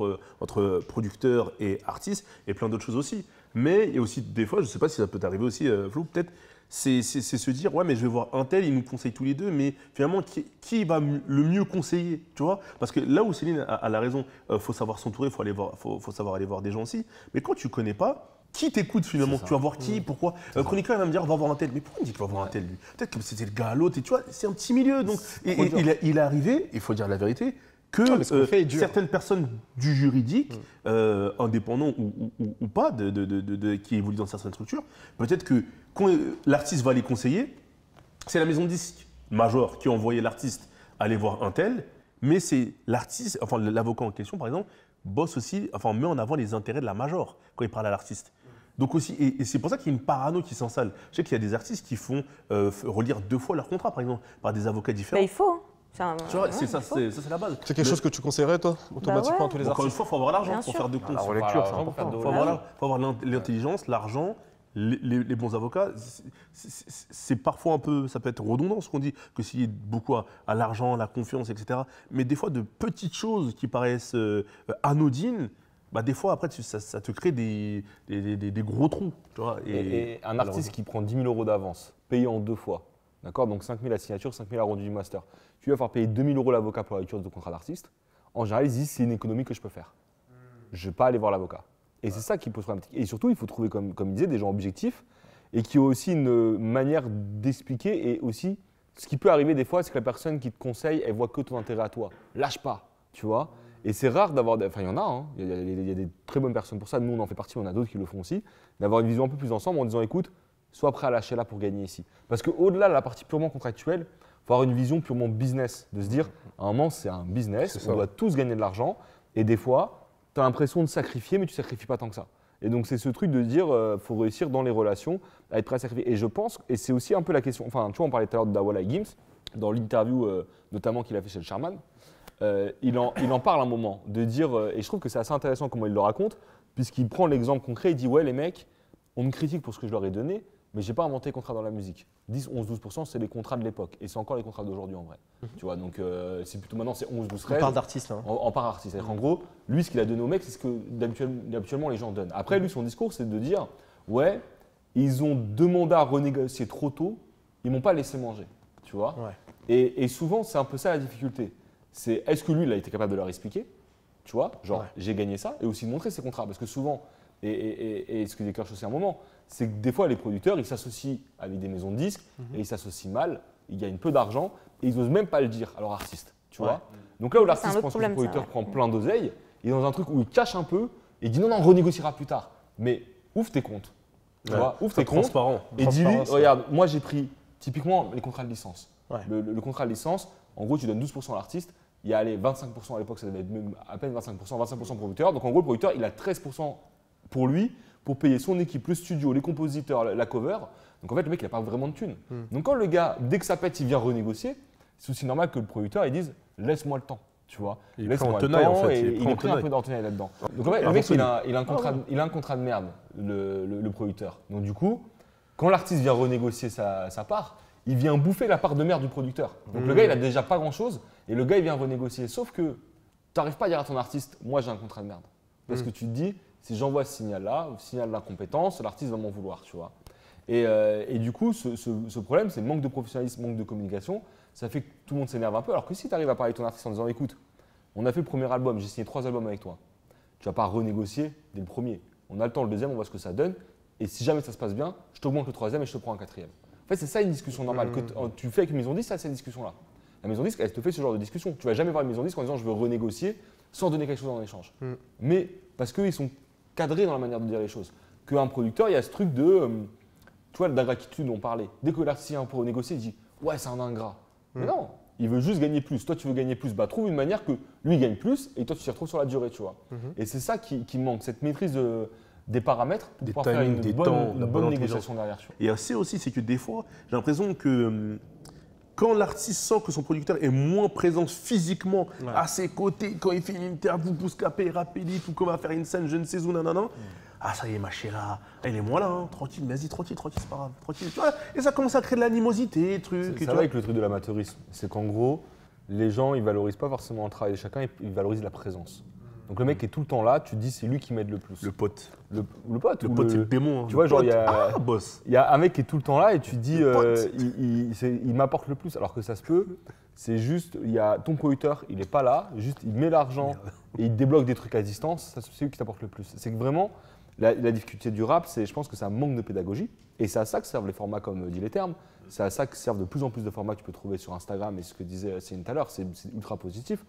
entre producteurs et artistes et plein d'autres choses aussi. Mais il y a aussi des fois, je ne sais pas si ça peut t'arriver aussi, Flo, peut-être, c'est se dire, ouais, mais je vais voir un tel, il nous conseille tous les deux, mais finalement, qui va le mieux conseiller, tu vois? Parce que là où Céline a la raison, faut savoir s'entourer, faut savoir aller voir des gens aussi. Mais quand tu ne connais pas, qui t'écoute finalement? Tu vas voir qui? Pourquoi? Chroniqueur, il va me dire, va voir un tel. Mais pourquoi il me dit qu'il va voir un tel, lui? Peut-être que c'était le gars à l'autre, et tu vois, c'est un petit milieu. Donc, il est arrivé, il faut dire la vérité, que certaines personnes du juridique, indépendants ou pas, qui évoluent dans certaines structures, peut-être que quand l'artiste va les conseiller, c'est la maison de disque major qui a envoyé l'artiste aller voir un tel, mais c'est l'artiste, enfin l'avocat en question par exemple, bosse aussi, enfin met en avant les intérêts de la major quand il parle à l'artiste. Donc aussi, et c'est pour ça qu'il y a une parano qui s'installe. Je sais qu'il y a des artistes qui font relire 2 fois leur contrat, par exemple, par des avocats différents. Bah, il faut. Tu vois, c'est la base. C'est quelque chose que tu conseillerais, toi, automatiquement, à tous les Encore une artistes? fois, il faut avoir l'argent Bien pour sûr. faire de comptes. La relecture, c'est important. Il faut avoir l'intelligence, l'argent, les bons avocats. C'est parfois un peu, ça peut être redondant ce qu'on dit, que s'il y a beaucoup à l'argent, la confiance, etc. Mais des fois, de petites choses qui paraissent anodines, bah des fois, après, ça te crée des gros trous. Tu vois, Et un artiste qui prend 10 000 euros d'avance, payé en 2 fois, d'accord? Donc 5 000 la signature, 5 000 la rendu du master. Tu vas faire payer 2 000 euros l'avocat pour la lecture de contrat d'artiste. En général, ils se disent c'est une économie que je peux faire. Je ne vais pas aller voir l'avocat. Et c'est ça qui pose problème. Et surtout, il faut trouver, comme il disait, des gens objectifs et qui ont aussi une manière d'expliquer. Et aussi, ce qui peut arriver des fois, c'est que la personne qui te conseille, elle voit que ton intérêt à toi. Lâche pas, tu vois. Et c'est rare d'avoir, enfin il y en a, hein. Il y a des très bonnes personnes pour ça, nous on en fait partie, on a d'autres qui le font aussi, d'avoir une vision un peu plus ensemble en disant écoute, sois prêt à lâcher là pour gagner ici. Parce qu'au-delà de la partie purement contractuelle, il faut avoir une vision purement business, de se dire à un moment c'est un business, on doit tous gagner de l'argent et des fois tu as l'impression de sacrifier mais tu ne sacrifies pas tant que ça. Et donc c'est ce truc de dire faut réussir dans les relations à être prêt à sacrifier. Et je pense, et c'est aussi un peu la question, enfin tu vois on parlait tout à l'heure de Dawala et Gims, dans l'interview notamment qu'il a fait chez le Charman, il en parle un moment, de dire, et je trouve que c'est assez intéressant comment il le raconte, puisqu'il prend l'exemple concret, il dit ouais les mecs, on me critique pour ce que je leur ai donné, mais je n'ai pas inventé les contrats dans la musique. 10, 11, 12%, c'est les contrats de l'époque. Et c'est encore les contrats d'aujourd'hui en vrai. Tu vois, donc c'est plutôt maintenant, c'est 11, 12, 13. On parle d'artiste là. En part artiste. C'est-à-dire qu'en gros, lui, ce qu'il a donné aux mecs, c'est ce que habituellement les gens donnent. Après, lui, son discours, c'est de dire ouais, ils ont demandé à renégocier trop tôt, ils ne m'ont pas laissé manger. Tu vois. Ouais. Et souvent, c'est un peu ça la difficulté. C'est est-ce que lui, il a été capable de leur expliquer, tu vois, genre Ouais. j'ai gagné ça, et aussi de montrer ses contrats. Parce que souvent, et ce que dit Kirsch aussi à un moment, c'est que des fois, les producteurs, ils s'associent avec des maisons de disques, et ils s'associent mal, ils gagnent peu d'argent, et ils n'osent même pas le dire à leur artiste, tu vois. Donc là où C'est un l'artiste autre pense que problème, le producteur ça, ouais. prend plein d'oseille, il est dans un truc où il cache un peu, et il dit non, non, on renégociera plus tard. Mais ouvre tes comptes, tu vois, ouvre tes comptes, transparent. et dis-lui, Transparence, ouais. regarde, moi j'ai pris typiquement les contrats de licence. Ouais. Le contrat de licence, en gros, tu donnes 12% à l'artiste. Il y a allez, 25% à l'époque, ça devait être même à peine 25%, 25% producteur. Donc en gros, le producteur, il a 13% pour lui, pour payer son équipe, le studio, les compositeurs, la cover. Donc en fait, le mec, il n'a pas vraiment de thunes. Donc quand le gars, dès que ça pète, il vient renégocier, c'est aussi normal que le producteur, il dise laisse-moi le temps. Tu vois, Il laisse-moi prend en le tenaille, temps, en fait, et il il prend en est pris un tenaille. peu d'entenaille là-dedans. Donc en fait, le mec, il a un contrat de merde, le producteur. Donc du coup, quand l'artiste vient renégocier sa part, il vient bouffer la part de merde du producteur. Donc le gars, il a déjà pas grand-chose et le gars, il vient renégocier. Sauf que tu n'arrives pas à dire à ton artiste, moi j'ai un contrat de merde. Parce que tu te dis, si j'envoie ce signal-là, signal d'incompétence, l'artiste va m'en vouloir, tu vois. Et du coup, ce problème, c'est le manque de professionnalisme, manque de communication. Ça fait que tout le monde s'énerve un peu. Alors que si tu arrives à parler avec ton artiste en disant, écoute, on a fait le premier album, j'ai signé 3 albums avec toi. Tu vas pas renégocier dès le premier. On a le temps, le deuxième, on voit ce que ça donne. Et si jamais ça se passe bien, je t'augmente le troisième et je te prends un quatrième. En fait, c'est ça une discussion normale. Que tu fais avec une maison disque, ça, c'est cette discussion-là. La maison disque, elle te fait ce genre de discussion. Tu vas jamais voir une maison disque en disant je veux renégocier sans donner quelque chose en échange. Mais parce qu'ils sont cadrés dans la manière de dire les choses. Qu'un producteur, il y a ce truc de, tu vois, d'ingratitude dont on parlait. Dès que l'artiste vient pour renégocier, il dit ouais, c'est un ingrat. Mais non, il veut juste gagner plus. Toi, tu veux gagner plus. Bah, trouve une manière que lui gagne plus et toi, tu t'y retrouves sur la durée, tu vois. Et c'est ça qui manque, cette maîtrise des paramètres pour Des pouvoir faire timings, une des bonne, temps, une la bonne bonne négociation derrière. Tu vois. Et c'est aussi, c'est que des fois, j'ai l'impression que quand l'artiste sent que son producteur est moins présent physiquement à ses côtés, quand il fait une interview, Bouscapé, Rapidite, ou qu'on va faire une scène, je ne sais où, nanana, ah ça y est, ma chéra, elle est moins là, hein, tranquille, vas-y, tranquille, c'est pas grave, tranquille. Tu vois, et ça commence à créer de l'animosité, truc. Ça va avec le truc de l'amateurisme. C'est qu'en gros, les gens, ils valorisent pas forcément le travail de chacun, ils valorisent la présence. Donc le mec qui est tout le temps là, tu te dis c'est lui qui m'aide le plus. Le pote. Le pote. Le ou pote, c'est le démon. Tu vois, genre, il y Ah, boss. a un mec qui est tout le temps là et tu te dis pote. il m'apporte le plus. Alors que ça se peut, c'est juste, il y a ton producteur, il n'est pas là, juste il met l'argent et il débloque des trucs à distance, ça, c'est lui qui t'apporte le plus. C'est que vraiment, la difficulté du rap, c'est, je pense que c'est un manque de pédagogie. Et c'est à ça que servent les formats comme dit les termes. C'est à ça que servent de plus en plus de formats que tu peux trouver sur Instagram. Et ce que disait Céline tout à l'heure, c'est ultra positif.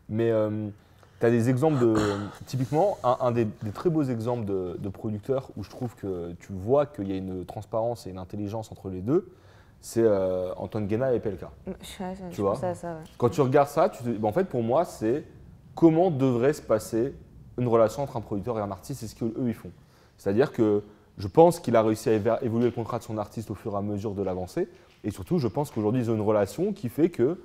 Mais tu as des exemples de. Typiquement, un des très beaux exemples de producteurs où je trouve que tu vois qu'il y a une transparence et une intelligence entre les deux, c'est Antoine Guéna et PLK. Je vois. pense à ça, ouais. Quand tu regardes ça, en fait, pour moi, c'est comment devrait se passer une relation entre un producteur et un artiste, c'est ce qu'eux ils font. C'est-à-dire que je pense qu'il a réussi à évoluer le contrat de son artiste au fur et à mesure de l'avancée. Et surtout, je pense qu'aujourd'hui, ils ont une relation qui fait que.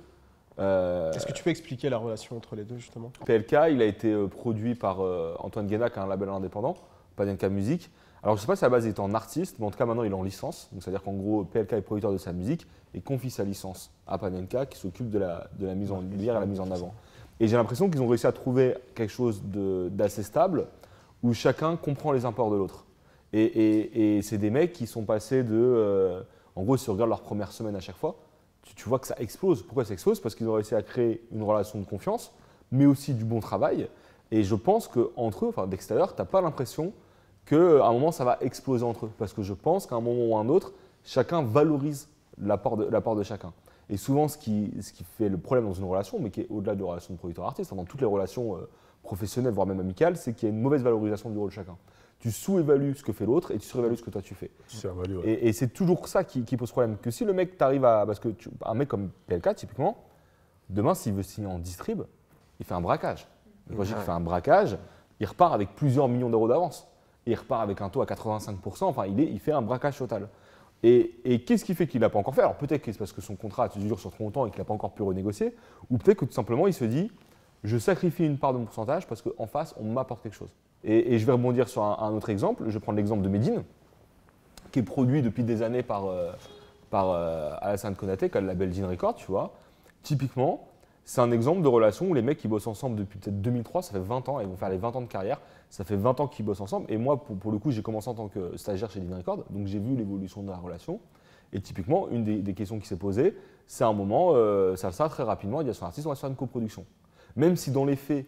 Est-ce que tu peux expliquer la relation entre les deux, justement? PLK, il a été produit par Antoine Guéna, qui a un label indépendant, Panenka Music. Alors, je ne sais pas si à la base il était en artiste, mais en tout cas, maintenant, il est en licence. Donc, c'est-à-dire qu'en gros, PLK est producteur de sa musique et confie sa licence à Panenka, qui s'occupe de la mise en lumière et la mise en avant. Et j'ai l'impression qu'ils ont réussi à trouver quelque chose d'assez stable, où chacun comprend les apports de l'autre. Et c'est des mecs qui sont passés de… en gros, si tu regardes leur première semaine à chaque fois, tu vois que ça explose. Pourquoi ça explose? Parce qu'ils ont réussi à créer une relation de confiance, mais aussi du bon travail. Et je pense qu'entre eux, enfin d'extérieur, tu n'as pas l'impression qu'à un moment, ça va exploser entre eux. Parce que je pense qu'à un moment ou à un autre, chacun valorise l'apport de chacun. Et souvent, ce qui fait le problème dans une relation, mais qui est au-delà de la relation de producteur-artiste, dans toutes les relations professionnelles, voire même amicales, c'est qu'il y a une mauvaise valorisation du rôle de chacun. Tu sous-évalues ce que fait l'autre et tu surévalues ce que toi tu fais. Et c'est toujours ça qui pose problème. Que si le mec t'arrive à. Parce que un mec comme PLK, typiquement, demain, s'il veut signer en distrib, il fait un braquage. Et quand je dis qu'il fait un braquage, il repart avec plusieurs millions d'euros d'avance. Et il repart avec un taux à 85%. Enfin, il fait un braquage total. Et qu'est-ce qui fait qu'il ne l'a pas encore fait? Alors peut-être que c'est parce que son contrat dure sur trop longtemps et qu'il n'a pas encore pu renégocier. Ou peut-être que tout simplement, il se dit je sacrifie une part de mon pourcentage parce qu'en face, on m'apporte quelque chose. Et je vais rebondir sur un autre exemple. Je vais prendre l'exemple de Medine, qui est produit depuis des années par Alassane Konaté, qui a le label Jin Record, tu vois. Typiquement, c'est un exemple de relation où les mecs qui bossent ensemble depuis peut-être 2003, ça fait 20 ans, ils vont faire les 20 ans de carrière, ça fait 20 ans qu'ils bossent ensemble. Et moi, pour le coup, j'ai commencé en tant que stagiaire chez Jin Record, donc j'ai vu l'évolution de la relation. Et typiquement, une des questions qui s'est posée, c'est à un moment, Salsa, très rapidement, il dit à son artiste, on va se faire une coproduction. Même si dans les faits,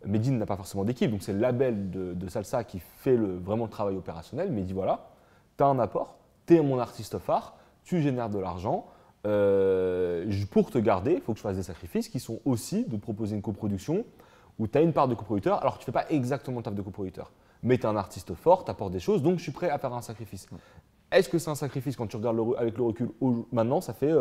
Medine n'a pas forcément d'équipe, donc c'est le label de Salsa qui fait vraiment le travail opérationnel, mais il dit voilà, tu as un apport, tu es mon artiste phare, tu génères de l'argent, pour te garder, il faut que je fasse des sacrifices qui sont aussi de te proposer une coproduction où tu as une part de coproducteur, alors tu ne fais pas exactement le taf de coproducteur, mais tu es un artiste fort, tu apportes des choses, donc je suis prêt à faire un sacrifice. Est-ce que c'est un sacrifice quand tu regardes avec le recul? Maintenant, ça fait,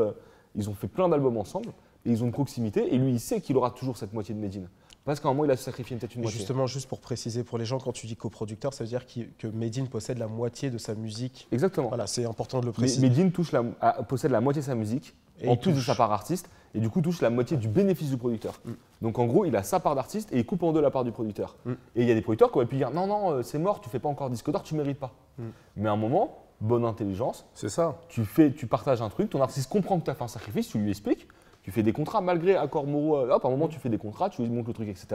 ils ont fait plein d'albums ensemble, et ils ont une proximité, et lui, il sait qu'il aura toujours cette moitié de Medine. Parce qu'à un moment, il a sacrifié peut-être une moitié. Justement, juste pour préciser pour les gens, quand tu dis coproducteur, ça veut dire que Medine possède la moitié de sa musique. Exactement. Voilà, c'est important de le préciser. Medine possède la moitié de sa musique, et en plus de sa part artiste, et du coup touche la moitié du bénéfice du producteur. Donc en gros, il a sa part d'artiste et il coupe en deux la part du producteur. Et il y a des producteurs qui auraient pu dire non, c'est mort, tu fais pas encore disque d'or, tu mérites pas. Mais à un moment, bonne intelligence, c'est ça. Tu partages un truc, ton artiste comprend que tu as fait un sacrifice, tu lui expliques. Tu fais des contrats malgré accords moraux. Hop, à un moment, tu fais des contrats, tu lui montres le truc, etc.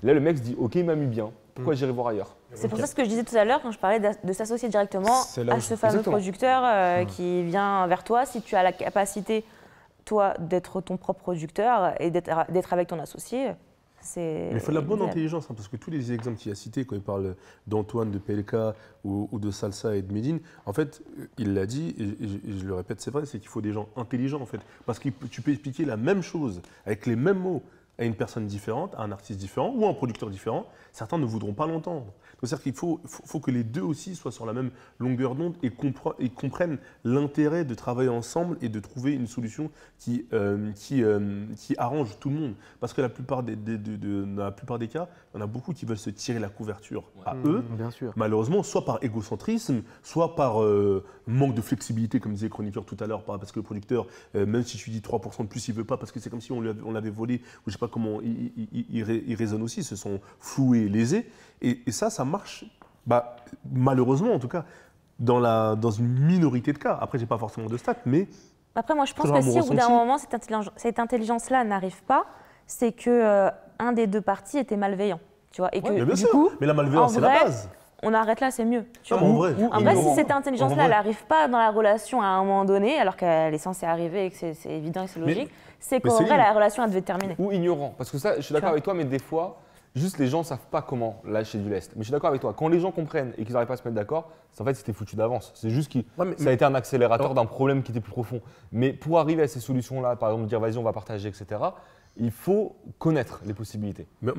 Et là, le mec se dit ok, il m'a mis bien. Pourquoi j'irai voir ailleurs? C'est pour ça ce que je disais tout à l'heure quand je parlais de s'associer directement à ce fameux producteur qui vient vers toi. Si tu as la capacité, toi, d'être ton propre producteur et d'être avec ton associé, c'est. Mais il faut de la bonne intelligence, parce que tous les exemples qu'il a cités, quand il parle d'Antoine, de PLK ou de Salsa et de Medine, en fait, il l'a dit, et je le répète, c'est vrai, c'est qu'il faut des gens intelligents, en fait. Parce que tu peux expliquer la même chose avec les mêmes mots à une personne différente, à un artiste différent ou à un producteur différent. Certains ne voudront pas l'entendre. C'est-à-dire qu'il faut que les deux aussi soient sur la même longueur d'onde et comprennent l'intérêt de travailler ensemble et de trouver une solution qui arrange tout le monde. Parce que la plupart des cas, il y en a beaucoup qui veulent se tirer la couverture à eux, Bien sûr. malheureusement, soit par égocentrisme, soit par manque de flexibilité, comme disait le chroniqueur tout à l'heure, parce que le producteur, même si tu dis 3% de plus, il ne veut pas, parce que c'est comme si on l'avait volé, ou je ne sais pas comment il raisonne aussi, se sont floués, lésés. Et ça marche, malheureusement en tout cas, dans une minorité de cas. Après, je n'ai pas forcément de stats, mais… Après, moi, je pense que si au bout d'un moment, cette intelligence-là n'arrive pas, c'est qu'un des deux parties était malveillant. Tu vois, et que, bien du sûr, coup, mais la malveillance, c'est la base. On arrête là, c'est mieux. Tu vois. En vrai, si cette intelligence-là, elle n'arrive pas dans la relation à un moment donné, alors qu'elle est censée arriver et que c'est évident et c'est logique, c'est qu'en vrai, la relation, elle devait terminer. Ou ignorant. Parce que ça, je suis d'accord avec toi, mais des fois, juste les gens ne savent pas comment lâcher du lest. Mais je suis d'accord avec toi. Quand les gens comprennent et qu'ils n'arrivent pas à se mettre d'accord, en fait, c'était foutu d'avance. C'est juste que ça a été un accélérateur d'un problème qui était plus profond. Mais pour arriver à ces solutions-là, par exemple, dire vas-y, on va partager, etc., il faut connaître les possibilités. Mais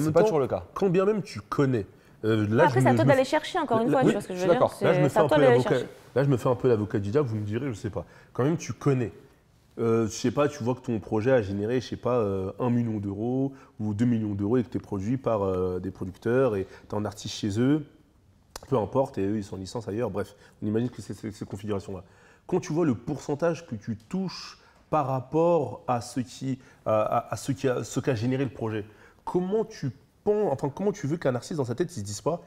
c'est pas toujours le cas. Quand bien même tu connais. Après, c'est à toi d'aller chercher, encore une fois, tu vois ce que je veux dire. Là, je me fais un peu l'avocat du diable, vous me direz, je ne sais pas. Quand même, tu connais. Je sais pas, tu vois que ton projet a généré, je sais pas, 1 million d'euros ou 2 millions d'euros et que tu es produit par des producteurs et tu es un artiste chez eux, peu importe, et eux, ils sont en licence ailleurs. Bref, on imagine que c'est cette configuration-là. Quand tu vois le pourcentage que tu touches par rapport à ce qu'a généré le projet, comment tu veux qu'un artiste dans sa tête, il se dise pas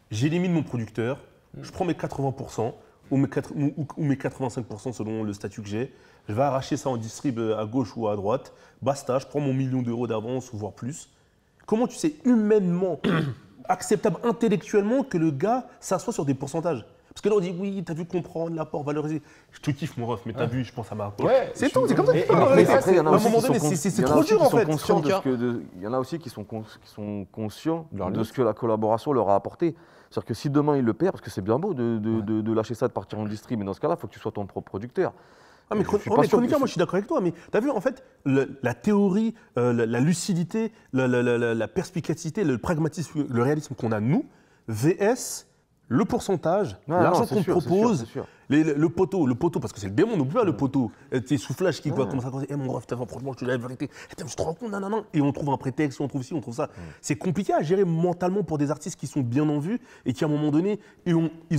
j'élimine mon producteur, je prends mes 80% ou mes 85% selon le statut que j'ai, je vais arracher ça en distrib à gauche ou à droite, basta, je prends mon million d'euros d'avance ou voire plus. Comment tu sais humainement, acceptable intellectuellement que le gars s'assoit sur des pourcentages? Parce que là, on dit oui, t'as vu comprendre l'apport, valoriser. Je te kiffe, mon ref, mais t'as vu, je pense à ma. C'est tout, c'est comme ça. Après, il y en a aussi c'est trop dur en fait. Il y en a aussi qui sont conscients de ce que la collaboration leur a apporté. C'est-à-dire que si demain il le perd, parce que c'est bien beau de lâcher ça, de partir en distrib, mais dans ce cas-là, il faut que tu sois ton propre producteur. Ah, mais chroniqueur, moi je suis d'accord avec toi, mais tu as vu en fait la théorie, la lucidité, la perspicacité, le pragmatisme, le réalisme qu'on a nous, VS, le pourcentage, l'argent qu'on te propose, le poteau, parce que c'est le démon, n'oublie pas le poteau. Tes soufflages qui va commencer à dire, mon ref, franchement, je te dis la vérité, je te rends compte, non. Et on trouve un prétexte, on trouve ci, on trouve ça. C'est compliqué à gérer mentalement pour des artistes qui sont bien en vue et qui, à un moment donné, ils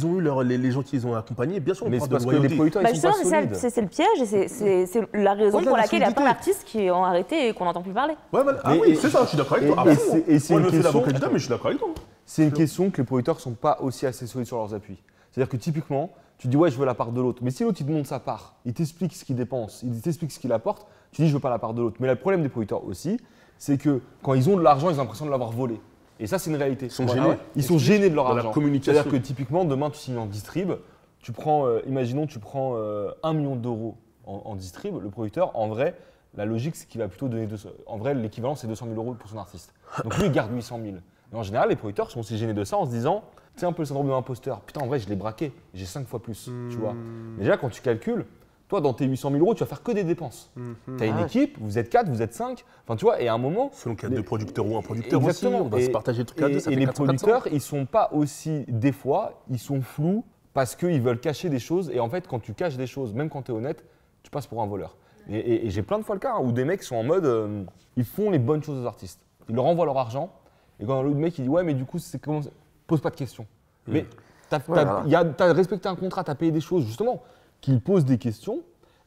ont eu les gens qui les ont accompagnés. Bien sûr, on Mais parle c'est de parce que les loyauté. producteurs, ils sont pas solides. C'est le piège et c'est la raison pour laquelle il y a plein d'artistes qui ont arrêté et qu'on n'entend plus parler. Ouais, voilà. Ah oui, c'est ça, je suis d'accord avec toi. Et c'est Moi, une je me fais question. l'avocat du diable, mais je suis d'accord avec toi. C'est une question que les producteurs ne sont pas aussi assez solides sur leurs appuis. C'est-à-dire que typiquement, tu dis ouais, je veux la part de l'autre. Mais si l'autre il te montre sa part, il t'explique ce qu'il dépense, il t'explique ce qu'il apporte, tu dis je veux pas la part de l'autre. Mais le problème des producteurs aussi, c'est que quand ils ont de l'argent, ils ont l'impression de l'avoir volé. Et ça, c'est une réalité. Ils sont gênés. Ils sont gênés de leur Dans la argent. communication. C'est-à-dire que typiquement, demain, tu signes en distrib, tu prends, imaginons, tu prends 1 million d'euros en distrib, le producteur, en vrai, la logique, c'est qu'il va plutôt donner en vrai, l'équivalent, c'est 200 000 euros pour son artiste. Donc lui, il garde 800 000. Et en général, les producteurs sont aussi gênés de ça en se disant, tu sais, un peu le syndrome de l'imposteur. Putain, en vrai, je l'ai braqué, j'ai 5 fois plus, tu vois. Mais déjà, quand tu calcules, toi, dans tes 800 000 euros, tu vas faire que des dépenses. Tu as une équipe, vous êtes 4, vous êtes 5. Enfin, tu vois, et à un moment. Selon qu'il y a deux producteurs ou un producteur aussi, Exactement. on va se partager le truc à deux. Ça Et fait les 400, producteurs, ils sont pas aussi. Des fois, ils sont flous parce qu'ils veulent cacher des choses. Et en fait, quand tu caches des choses, même quand tu es honnête, tu passes pour un voleur. Et j'ai plein de fois le cas où des mecs sont en mode. Ils font les bonnes choses aux artistes. Ils leur envoient leur argent. Et quand l'autre mec, il dit ouais, mais du coup, c'est comment. Pose pas de questions. Mais t'as respecté un contrat, t'as payé des choses, justement, qu'il pose des questions,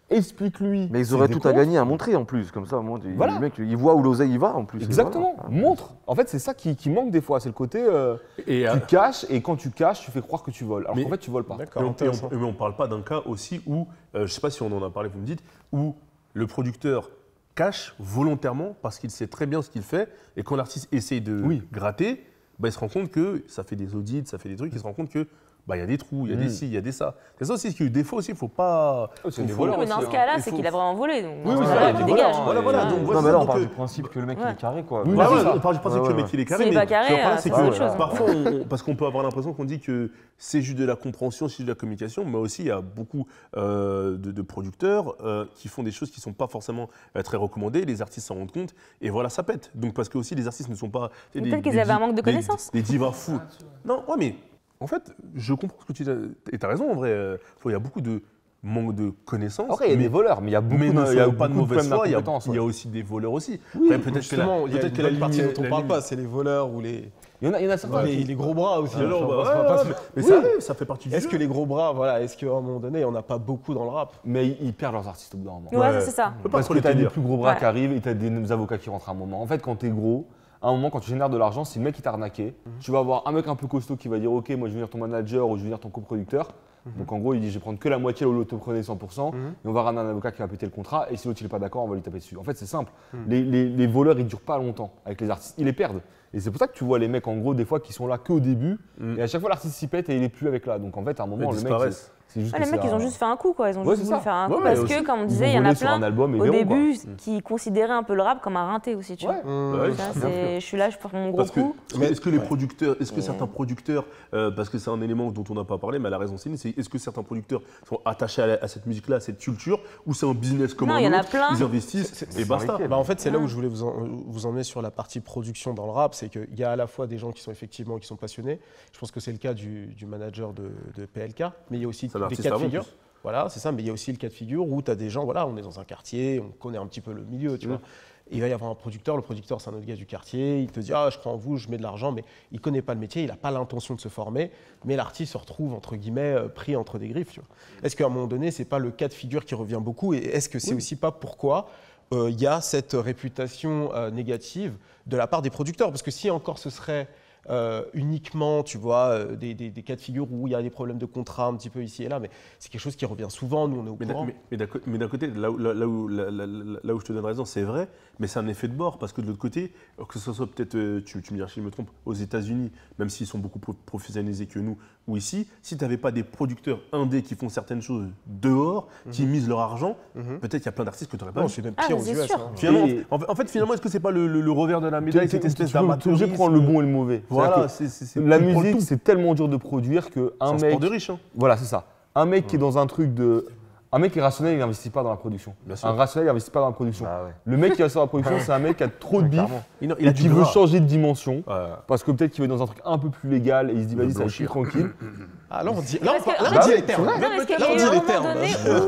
explique-lui. Mais ils auraient tout à gagner à montrer en plus, comme ça, Voilà. le mec, il voit où l'oseille il va en plus. Exactement, Voilà. montre. En fait, c'est ça qui manque des fois, c'est le côté tu caches, et quand tu caches, tu fais croire que tu voles. Alors qu'en fait, tu voles pas. D'accord, Mais intéressant. on ne parle pas d'un cas aussi où, je ne sais pas si on en a parlé, vous me dites, où le producteur cache volontairement parce qu'il sait très bien ce qu'il fait et quand l'artiste essaye de gratter, bah, il se rend compte que ça fait des audits, ça fait des trucs, il se rend compte que bah, y a des trous, il y a des ci, il y a des ça. C'est ça aussi, des fois aussi, il ne faut pas… c'est des faut- voleurs Mais dans aussi, ce cas-là, il c'est faut- qu'il a vraiment volé. Donc, Oui, dans oui, ce ça, cas-là, il y a tu des dégages. voleurs, Voilà, donc Non, voici, mais là, on donc, parle du principe que le mec il est carré, quoi. Oui, Bah, voilà, c'est ça. on parle du principe que le mec il est carré, S'il est mais pas carré, le problème, c'est c'est autre que chose. parfois, parce qu'on peut avoir l'impression qu'on dit que c'est juste de la compréhension, c'est juste de la communication, mais aussi il y a beaucoup de producteurs qui font des choses qui ne sont pas forcément très recommandées, les artistes s'en rendent compte, et voilà, ça pète. Donc parce que aussi les artistes ne sont pas… Mais peut-être qu'ils avaient un manque de connaissances. Des divas fous. Non, ouais, mais en fait, je comprends ce que tu dis, et tu as raison en vrai, il y a beaucoup de manque de connaissances. Après, il y a des voleurs, mais il y a beaucoup Mais ne il y a soyons pas de beaucoup mauvaise problèmes foi, il y d'incompétence, a ouais. aussi des voleurs aussi. Oui, Après, justement, il y a une bonne partie dont on ne parle pas, c'est les voleurs ou les Il y en a certains. les gros bras aussi. Mais Oui. ça arrive, ça fait partie du Est-ce jeu. que les gros bras, voilà, est-ce qu'à un moment donné, on n'a pas beaucoup dans le rap? Mais ils perdent leurs artistes au bout d'un moment. Ouais, ça, c'est ça. On peut pas Parce trop que les tu as des tenir. plus gros bras Ouais. qui arrivent et tu as des avocats qui rentrent à un moment. En fait, quand tu es gros, à un moment, quand tu génères de l'argent, si le mec il t'a arnaqué, tu vas avoir un mec un peu costaud qui va dire ok, moi je vais venir ton manager ou je vais venir ton coproducteur. Donc en gros, il dit je vais prendre que la moitié là où l'autre te prenait 100% et on va ramener un avocat qui va péter le contrat et si l'autre il n'est pas d'accord, on va lui taper dessus. En fait, c'est simple. Les voleurs ils durent pas longtemps avec les artistes, ils les perdent. Et c'est pour ça que tu vois les mecs en gros des fois qui sont là qu'au début et à chaque fois l'artiste s'y pète et il est plus avec là. Donc en fait, à un moment, Ils le mec disparaissent. c'est juste Ah, que les mecs, c'est ils ont un- juste fait un coup, quoi. Ils ont Ouais, juste c'est voulu ça. faire un Ouais, coup mais parce aussi, que, comme on ils disait, ont il y en a volé sur plein un album et au verront, quoi. début qui considéraient un peu le rap comme un rinté aussi, tu vois. Ouais. Ouais, Ça, bien sûr. je suis là, je porte mon gros Parce que, coup. est-ce que les producteurs, est-ce que certains producteurs, parce que c'est un élément dont on n'a pas parlé, mais elle a raison Céline, c'est est-ce que certains producteurs sont attachés à cette musique-là, à cette culture, ou c'est un business comme Non, un il y en a autre, plein. ils investissent et basta. risqué. Bah, en fait, c'est là où je voulais vous emmener sur la partie production dans le rap, c'est qu'il y a à la fois des gens qui sont effectivement qui sont passionnés. Je pense que c'est le cas du manager de PLK, mais il y a aussi C'est un des artiste cas de avant, figure. en plus. Voilà, c'est ça, mais il y a aussi le cas de figure où tu as des gens, voilà, on est dans un quartier, on connaît un petit peu le milieu, tu vois. Et il va y avoir un producteur, le producteur c'est un autre gars du quartier, il te dit ah je crois en vous, je mets de l'argent, mais il connaît pas le métier, il n'a pas l'intention de se former, mais l'artiste se retrouve entre guillemets pris entre des griffes. Tu vois. Est-ce qu'à un moment donné c'est pas le cas de figure qui revient beaucoup et est-ce que c'est aussi pas pourquoi il y a cette réputation négative de la part des producteurs? Parce que si encore ce serait uniquement, tu vois, des cas de figure où il y a des problèmes de contrat un petit peu ici et là, mais c'est quelque chose qui revient souvent, nous on est au courant. Mais d'un côté, là où je te donne raison, c'est vrai, mais c'est un effet de bord, parce que de l'autre côté, que ce soit peut-être, tu me diras si je me trompe, aux États-Unis, même s'ils sont beaucoup plus professionnalisés que nous, ou ici, si tu n'avais pas des producteurs indés qui font certaines choses dehors, qui misent leur argent, peut-être qu'il y a plein d'artistes que tu n'aurais pas Non, vu. c'est même Ah, pire mais aux c'est US. sûr. hein. Finalement, Et- en fait, finalement, est-ce que c'est pas le revers de la médaille, cette espèce Tu peux d'amateurisme prendre le bon et le mauvais. Voilà, C'est-à-dire c'est que la tu prends le musique, tout. c'est tellement dur de produire C'est qu'un un mec. sport de riche. Hein. Voilà, c'est ça. Un mec qui est dans un truc de Un mec qui est rationnel, il n'investit pas dans la production. Bien sûr. Un rationnel, il n'investit pas dans la production. Bah ouais. Le mec qui investit dans la production, c'est un mec qui a trop de bif, Clairement. Il a et du qui veut gras. changer de dimension. Ouais. Parce que peut-être qu'il veut être dans un truc un peu plus légal et il se dit, veut vas-y, ça va être plus blanchir. tranquille. Ah, là, on dit, Parce que- là, en on fait, dit les termes. Non, parce qu'il y Là, a on eu dit un les moment termes. donné où,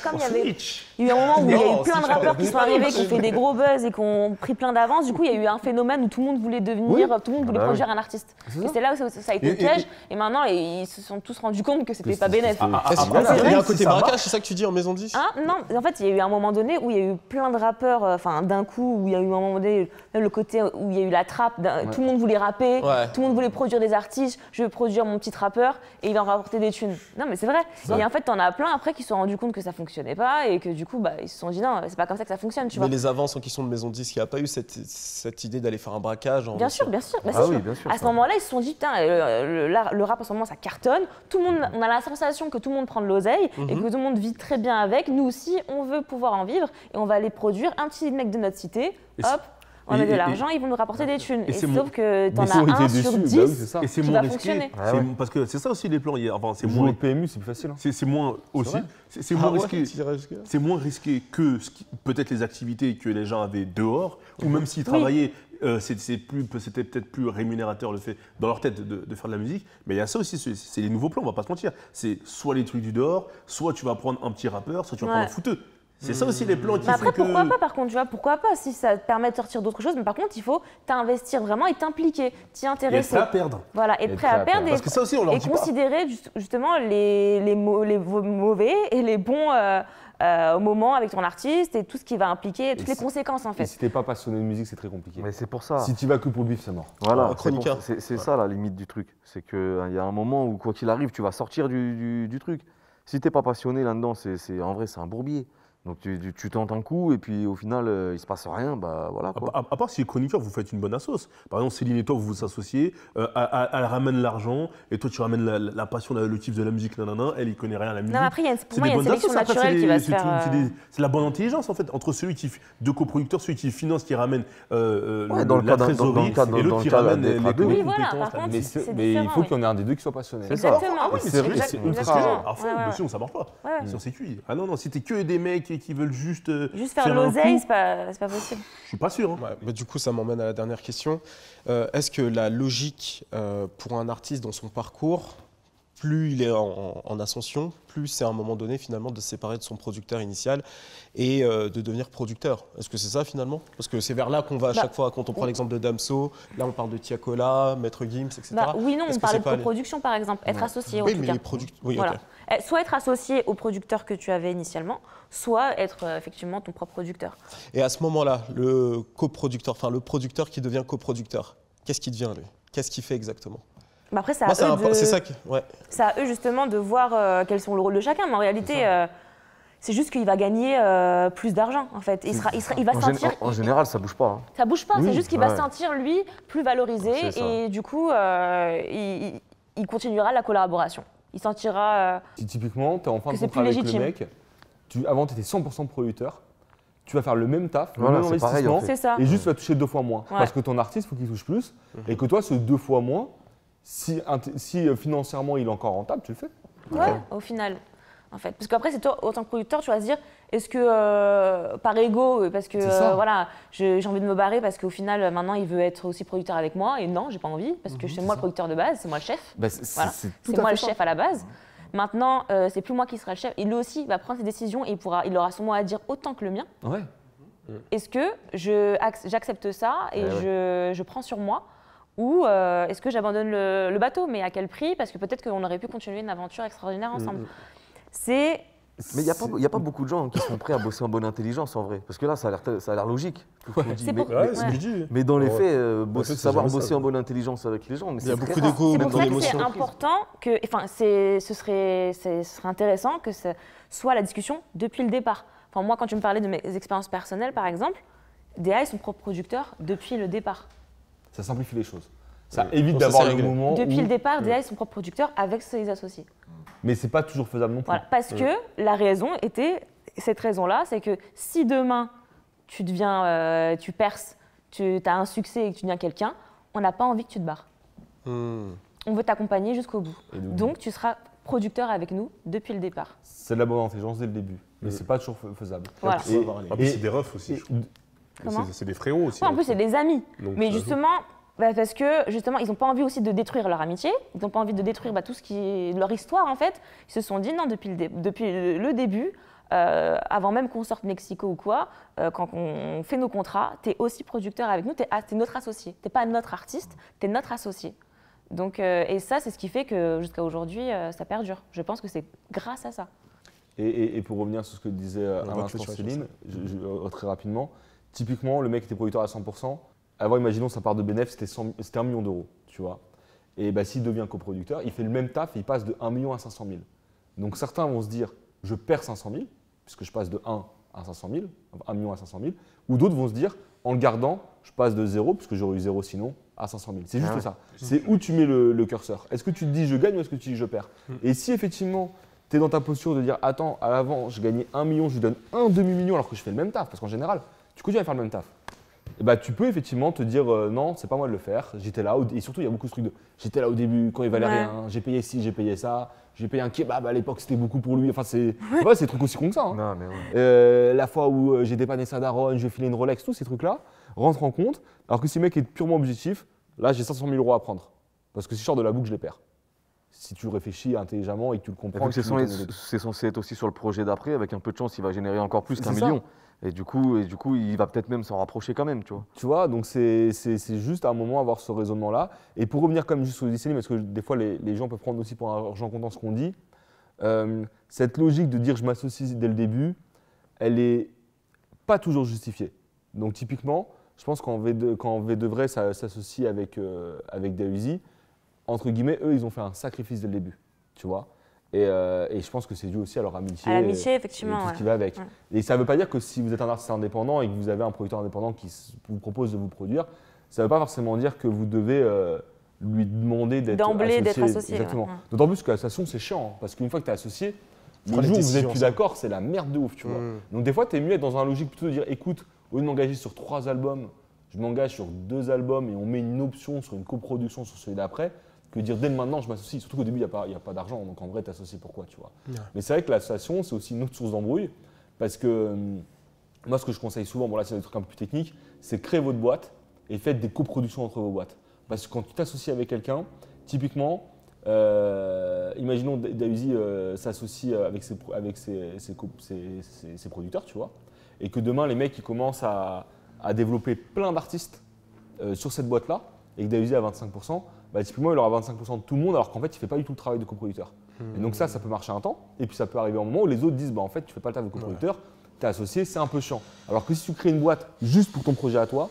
comme il y avait Switch. Il y a eu un moment où il y a Non, eu plein de c'est rappeurs qui sont pas- arrivés, qui ont fait des gros buzz et qui ont pris plein d'avance. Du coup, il y a eu un phénomène où tout le monde voulait devenir, tout le monde voulait Bah oui. produire un artiste. C'est Et ça. c'est là où ça a été Et- le piège. Et maintenant, ils se sont tous rendus compte que c'était Que pas c'est- bénéf. Est-ce qu'il voilà, y a un si côté ça braquage, marche. c'est ça que tu dis en maison 10? Hein non, en fait, il y a eu un moment donné où il y a eu plein de rappeurs, enfin d'un coup, où il y a eu un moment donné, même le côté où il y a eu la trappe, tout le monde voulait rapper, Ouais. tout le monde voulait produire des artistes, je veux produire mon petit rappeur et il va en rapporter des thunes. Non mais c'est vrai. Et en fait, t'en as plein après qui se sont rendus compte que ça fonctionnait pas et que du coup, bah, ils se sont dit non, c'est pas comme ça que ça fonctionne, tu Mais vois. les avances en question de maison 10, il n'y a pas eu cette idée d'aller faire un braquage en Bien sûr, bien sûr. Bah, Ah c'est oui, sûr. bien sûr, À ce ça. moment-là, ils se sont dit, putain, le rap en ce moment, ça cartonne. Tout le monde, on a la sensation que tout le monde prend de l'oseille et que tout le monde vit très bien avec. Nous aussi, on veut pouvoir en vivre et on va aller produire un petit mec de notre cité. Et Hop, on va et- mettre de et- l'argent, ils vont nous rapporter des thunes. et Et c'est sauf mon- que t'en Mais as ils ont été un déçus, sur bah oui, 10 c'est ça. Et c'est qui moins va risqué. fonctionner. Ah ouais. Parce que c'est ça aussi les plans. Enfin, c'est Jouer moins. au PMU, c'est plus facile. Hein. C'est moins aussi. vrai. C'est moins risqué. risqué. C'est moins risqué que peut-être les activités que les gens avaient dehors, ou même s'ils travaillaient, c'était peut-être plus rémunérateur le fait dans leur tête de faire de la musique. Mais il y a ça aussi, c'est les nouveaux plans, on va pas se mentir. C'est soit les trucs du dehors, soit tu vas prendre un petit rappeur, soit tu vas Ouais. prendre un footeux. C'est ça aussi les plans qui Mais font après, que... pourquoi pas par contre, tu vois, pourquoi pas si ça te permet de sortir d'autres choses. Mais par contre, il faut t'investir vraiment et t'impliquer, t'y Et être intéresser. prêt à perdre. Voilà, être prêt à perdre Parce que ça aussi, on leur et dit pas. considérer justement les mauvais et les bons moments avec ton artiste et tout ce qui va impliquer, toutes les conséquences en Et fait. si t'es pas passionné de musique, c'est très compliqué. Mais c'est pour ça. Si tu vas que pour le bif, c'est mort. Voilà, Ah, chroniqueur. c'est ça la limite du truc. C'est qu'il y a un moment où, quoi qu'il arrive, tu vas sortir du truc. Si t'es pas passionné là-dedans, en vrai, c'est un bourbier. Donc tu tentes un coup et puis au final, il se passe rien, bah voilà quoi. À part si les chroniqueurs, vous faites une bonne assoce. Par exemple, Céline et toi, vous vous associez, elle ramène l'argent, et toi, tu ramènes la passion, le kiff de la musique, nanana, elle, il connaît rien à la musique. Non, mais après, pour C'est moi, il y a des une bonnes sélection assos. Après, naturelle qui va se c'est faire. c'est la bonne intelligence, en fait, entre celui qui, deux coproducteurs, celui qui finance, qui ramène dans le la cas d'un- trésorerie, dans le cas- et dans l'autre le qui cas ramène d'être à deux. les Oui, voilà, compétences. par la contre, musique. c'est Mais il différent, faut oui. qu'il y en ait un des deux qui soit passionné. C'est ça. Exactement. Ah oui, mais C'est vrai, c'est c'est ultra. exactement. À fond, Ouais, ouais. mais sinon, ça marche pas. Ouais. Sinon, c'est cuit. Ah non, non, si t'es que des mecs qui veulent juste. Juste faire de un l'oseille, coup, c'est pas possible. je suis pas sûr. Hein. Ouais, bah, du coup, ça m'emmène à la dernière question. Est-ce que la logique pour un artiste dans son parcours, plus il est en ascension, plus c'est à un moment donné finalement de se séparer de son producteur initial et de devenir producteur. Est-ce que c'est ça finalement? Parce que c'est vers là qu'on va à Bah, chaque fois quand on prend l'exemple de Damso, là on parle de Tiakola, Maître Gims, etc. Bah, oui, non, Est-ce on que parlait c'est de pas les- coproduction par exemple, être associé au Oui, mais cas. les producteurs. Oui, Voilà. ok. Soit être associé au producteur que tu avais initialement, soit être effectivement ton propre producteur. Et à ce moment-là, le coproducteur, enfin le producteur qui devient coproducteur, qu'est-ce qu'il devient lui? Qu'est-ce qu'il fait exactement? Mais après, Moi, c'est c'est ça qui. Ouais. à eux justement de voir quels sont le rôle de chacun. Mais en réalité, c'est juste qu'il va gagner plus d'argent en fait. Il va En, sentir. en général, ça bouge pas. Hein. Ça bouge pas, c'est Oui, juste qu'il va ouais. se sentir lui plus valorisé C'est ça. et du coup, il continuera la collaboration. Il sentira. Si typiquement, tu es en fin Que de c'est contrat plus avec le légitime. mec, avant tu étais 100% producteur, tu vas faire le même taf, Voilà, le même c'est pareil, investissement, en fait. C'est ça. et juste tu vas toucher 2 fois moins. Ouais. Parce que ton artiste, il faut qu'il touche plus, et que toi, ce 2 fois moins, si financièrement il est encore rentable, tu le fais. Ouais, au final. En fait. Parce qu'après, c'est toi, en tant que producteur, tu vas se dire, est-ce que par ego, parce que C'est ça. voilà, j'ai envie de me barrer parce qu'au final, maintenant, il veut être aussi producteur avec moi, et non, j'ai pas envie, parce que c'est moi le producteur de base, c'est moi le chef. Bah, Voilà. tout C'est à moi fait le ça. chef à la base. Maintenant, c'est plus moi qui sera le chef. Et lui aussi va prendre ses décisions et il aura son mot à dire autant que le mien. Ouais. Est-ce que j'accepte ça et je prends sur moi ou est-ce que j'abandonne le bateau? Mais à quel prix? Parce que peut-être qu'on aurait pu continuer une aventure extraordinaire ensemble. C'est Mais il n'y a pas beaucoup de gens qui sont prêts à bosser en bonne intelligence en vrai. Parce que là, ça a l'air logique. tout ce qu'on dit. C'est Mais- pour- Ouais, ouais. c'est ce que je dis. Mais dans les Ouais. faits, En fait, c'est savoir jamais ça, bosser quoi. en bonne intelligence avec les gens, mais Il y a c'est beaucoup très rare. d'ego, C'est même pour dans ça que l'émotion. c'est important que, enfin, ce serait intéressant que ce soit la discussion depuis le départ. Enfin, moi, quand tu me parlais de mes expériences personnelles, par exemple, DA est son propre producteur depuis le départ. Ça simplifie les choses. Ça évite Donc ça, d'avoir c'est le réglé. moment Depuis où... le départ, DA est son propre producteur avec ses associés. Mais c'est pas toujours faisable non plus. Voilà, parce que la raison était, cette raison-là, c'est que si demain tu deviens, tu perces, tu as un succès et que tu deviens quelqu'un, on n'a pas envie que tu te barres. Hmm. On veut t'accompagner jusqu'au bout. Et donc, Donc tu seras producteur avec nous depuis le départ. C'est de la bonne intelligence dès le début, mais c'est pas toujours faisable. Voilà. En plus, c'est des refs aussi. je trouve. Comment C'est des frérots aussi. Ouais, en plus, c'est des amis. Donc, Mais ça joue. justement, parce que justement, ils n'ont pas envie aussi de détruire leur amitié, ils n'ont pas envie de détruire tout ce qui est leur histoire en fait. Ils se sont dit non, depuis le début, avant même qu'on sorte Mexico ou quoi, quand on fait nos contrats, tu es aussi producteur avec nous, tu es notre associé. Tu n'es pas notre artiste, tu es notre associé. Donc, et ça, c'est ce qui fait que jusqu'à aujourd'hui, ça perdure. Je pense que c'est grâce à ça. Et pour revenir sur ce que disait à va l'instant clôturer sur Céline, très rapidement, typiquement, le mec était producteur à 100%. Avant, imaginons sa part de bénéfice, c'était 1 million d'euros, tu vois. Et bah, s'il devient coproducteur, il fait le même taf et il passe de 1 million à 500 000. Donc certains vont se dire, je perds 500 000, puisque je passe de 1 à 500 000, 1 million à 500 000. Ou d'autres vont se dire, en le gardant, je passe de 0, puisque j'aurais eu 0 sinon, à 500 000. C'est juste ça. C'est où tu mets le curseur. Est-ce que tu te dis, je gagne ou est-ce que tu dis, je perds? Et si effectivement, tu es dans ta posture de dire, attends, à l'avant, je gagnais 1 million, je lui donne un demi-million alors que je fais le même taf, parce qu'en général, tu continues à faire le même taf. Et bah, tu peux effectivement te dire non, c'est pas moi de le faire, j'étais là, et surtout il y a beaucoup de trucs de j'étais là au début quand il valait rien, j'ai payé ci, j'ai payé ça, j'ai payé un kebab à l'époque, c'était beaucoup pour lui, enfin c'est des trucs aussi cons que ça. Hein. Non, mais ouais. La fois où j'ai dépanné sa daronne, je lui ai filé une Rolex, tous ces trucs-là rentrent en compte, alors que si le mec est purement objectif, là j'ai 500 000 euros à prendre, parce que si je sors de la boucle, je les perds. Si tu réfléchis intelligemment et que tu le comprends. Vu que c'est censé être aussi sur le projet d'après, avec un peu de chance, il va générer encore plus qu'un C'est ça. million. Et du coup, il va peut-être même s'en rapprocher quand même, tu vois. Tu vois, donc c'est juste à un moment avoir ce raisonnement-là. Et pour revenir comme juste sur le discernement, parce que des fois les gens peuvent prendre aussi pour un argent comptant ce qu'on dit, cette logique de dire je m'associe dès le début, elle est pas toujours justifiée. Donc typiquement, je pense quand V devrait s'associer avec Dahuzi, entre guillemets, eux, ils ont fait un sacrifice dès le début, tu vois. Et je pense que c'est dû aussi à leur amitié. À l'amitié, Et effectivement. tout ce Ouais. qui va avec. Ouais. Et ça ne veut pas dire que si vous êtes un artiste indépendant et que vous avez un producteur indépendant qui vous propose de vous produire, ça ne veut pas forcément dire que vous devez lui demander d'être associé. D'emblée, d'être associé, Exactement. ouais. D'autant plus que l'association, c'est chiant. Hein, parce qu'une fois que tu es associé, le prends les jour où vous décisions n'êtes plus ensemble. d'accord, c'est la merde de ouf, tu vois. Donc des fois, tu es mieux être dans un logique plutôt de dire écoute, au lieu de m'engager sur 3 albums, je m'engage sur 2 albums et on met une option sur une coproduction sur celui d'après, que dire dès maintenant je m'associe. Surtout qu'au début, il n'y a pas d'argent, donc en vrai, t'associer pourquoi, tu vois. Ouais. Mais c'est vrai que l'association, c'est aussi une autre source d'embrouille, parce que moi, ce que je conseille souvent, bon là, c'est des trucs un peu plus techniques, c'est créer votre boîte et faites des coproductions entre vos boîtes. Parce que quand tu t'associes avec quelqu'un, typiquement, imaginons Dahuzi s'associe avec ses producteurs, tu vois, et que demain, les mecs, ils commencent à développer plein d'artistes sur cette boîte-là, et que Dahuzi a 25%, bah, typiquement, il aura 25% de tout le monde, alors qu'en fait, il ne fait pas du tout le travail de coproducteur. Et donc ça peut marcher un temps, et puis ça peut arriver un moment où les autres disent, bah, en fait, tu ne fais pas le travail de coproducteur, tu es associé, c'est un peu chiant. Alors que si tu crées une boîte juste pour ton projet à toi,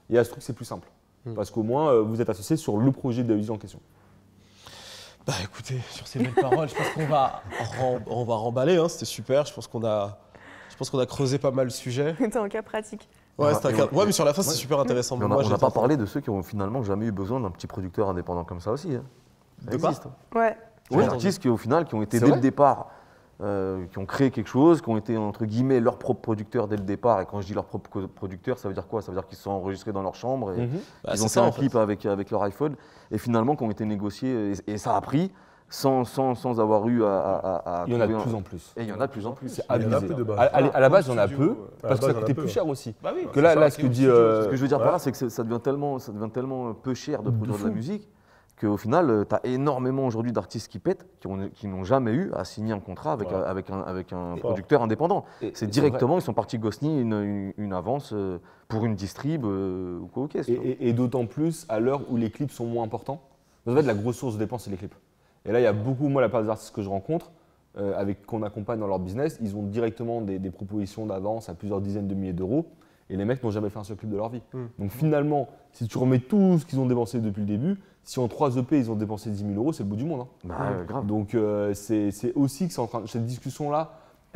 il y a ce truc, c'est plus simple. Parce qu'au moins, vous êtes associé sur le projet de Dahuzi en question. Bah écoutez, sur ces belles paroles, je pense qu'on va remballer, hein, c'était super, je pense qu'on a creusé pas mal le sujet. C'est un cas pratique. Ouais, mais sur la fin, c'est super intéressant. Mais Moi, on j'ai n'a pas été- parlé de ceux qui ont finalement jamais eu besoin d'un petit producteur indépendant comme ça aussi. Hein. Ça De quoi existe. Hein. Ouais. Des artistes qui, au final, qui ont été C'est dès vrai le départ, qui ont créé quelque chose, qui ont été, entre guillemets, leur propre producteur dès le départ. Et quand je dis leur propre producteur, ça veut dire quoi? Ça veut dire qu'ils se sont enregistrés dans leur chambre et Bah, ils c'est ont ça, fait un en fait. clip avec leur iPhone. Et finalement, qui ont été négociés. Et ça a pris sans avoir eu à Il y en a de trouver plus en plus. Et il y en a de plus en plus. C'est Il y en a abusé. peu de base. À la base, il y en a Studio, peu, à la parce que base, ça il y en a coûtait peu, plus ouais. cher aussi. Bah oui, Que là, ce que dit. Ce que je veux dire par là, c'est que ça devient tellement peu cher de produire de la musique qu'au final, tu as énormément aujourd'hui d'artistes qui pètent, qui n'ont jamais eu à signer un contrat avec, Ouais. avec un Fort. producteur indépendant. Et C'est vrai. directement, ils sont partis gosni une avance pour une distrib ou quoi au caisse. tu vois. Et d'autant plus à l'heure où les clips sont moins importants. En fait, la grosse source de dépense, c'est les clips. Et là, il y a beaucoup, moi, la part des artistes que je rencontre, qu'on accompagne dans leur business, ils ont directement des propositions d'avance à plusieurs dizaines de milliers d'euros. Et les mecs n'ont jamais fait un seul clip de leur vie. Donc finalement, si tu remets tout ce qu'ils ont dépensé depuis le début, si en 3 EP ils ont dépensé 10 000 euros, c'est le bout du monde. Hein. Bah, grave. Donc c'est aussi que cette discussion-là,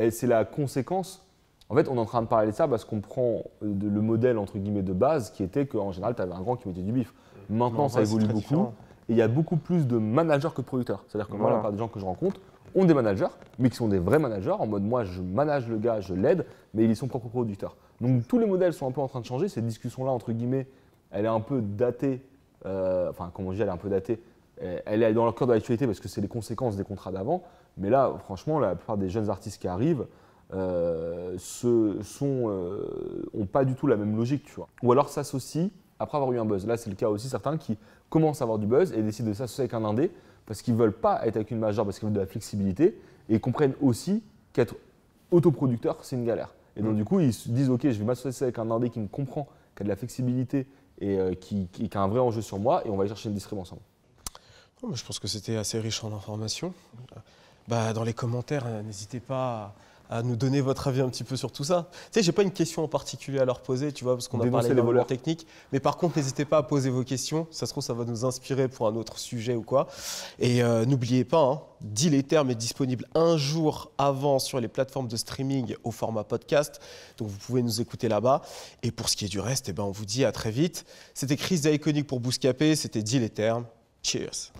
c'est la conséquence. En fait, on est en train de parler de ça parce qu'on prend le modèle entre guillemets de base qui était qu'en général, tu avais un grand qui mettait du bif. Maintenant, En ça vrai, c'est évolue très beaucoup. différent. Et il y a beaucoup plus de managers que de producteurs. C'est-à-dire que moi, Voilà. la plupart des gens que je rencontre ont des managers, mais qui sont des vrais managers, en mode moi, je manage le gars, je l'aide, mais il est son propre producteur. Donc tous les modèles sont un peu en train de changer. Cette discussion-là, entre guillemets, elle est un peu datée. Enfin, comme on dit, elle est un peu datée. elle est dans le cœur de l'actualité parce que c'est les conséquences des contrats d'avant. Mais là, franchement, la plupart des jeunes artistes qui arrivent n'ont pas du tout la même logique, tu vois. Ou alors s'associent après avoir eu un buzz. Là, c'est le cas aussi, certains qui commencent à avoir du buzz et décident de s'associer avec un indé parce qu'ils ne veulent pas être avec une major, parce qu'ils veulent de la flexibilité et ils comprennent aussi qu'être autoproducteur, c'est une galère. Et donc, du coup, ils se disent, OK, je vais m'associer avec un indé qui me comprend, qui a de la flexibilité et qui a un vrai enjeu sur moi et on va aller chercher une distrib ensemble. Oh, mais je pense que c'était assez riche en informations. Dans les commentaires, n'hésitez pas à nous donner votre avis un petit peu sur tout ça. Tu sais, j'ai pas une question en particulier à leur poser, tu vois, parce qu'on a parlé d'éléments techniques. Mais par contre, n'hésitez pas à poser vos questions. Ça se trouve, ça va nous inspirer pour un autre sujet ou quoi. Et n'oubliez pas, hein, Deal et Terme est disponible un jour avant sur les plateformes de streaming au format podcast. Donc, vous pouvez nous écouter là-bas. Et pour ce qui est du reste, on vous dit à très vite. C'était Chris d'Iconic pour Bouscapé. C'était Deal et Terme. Cheers.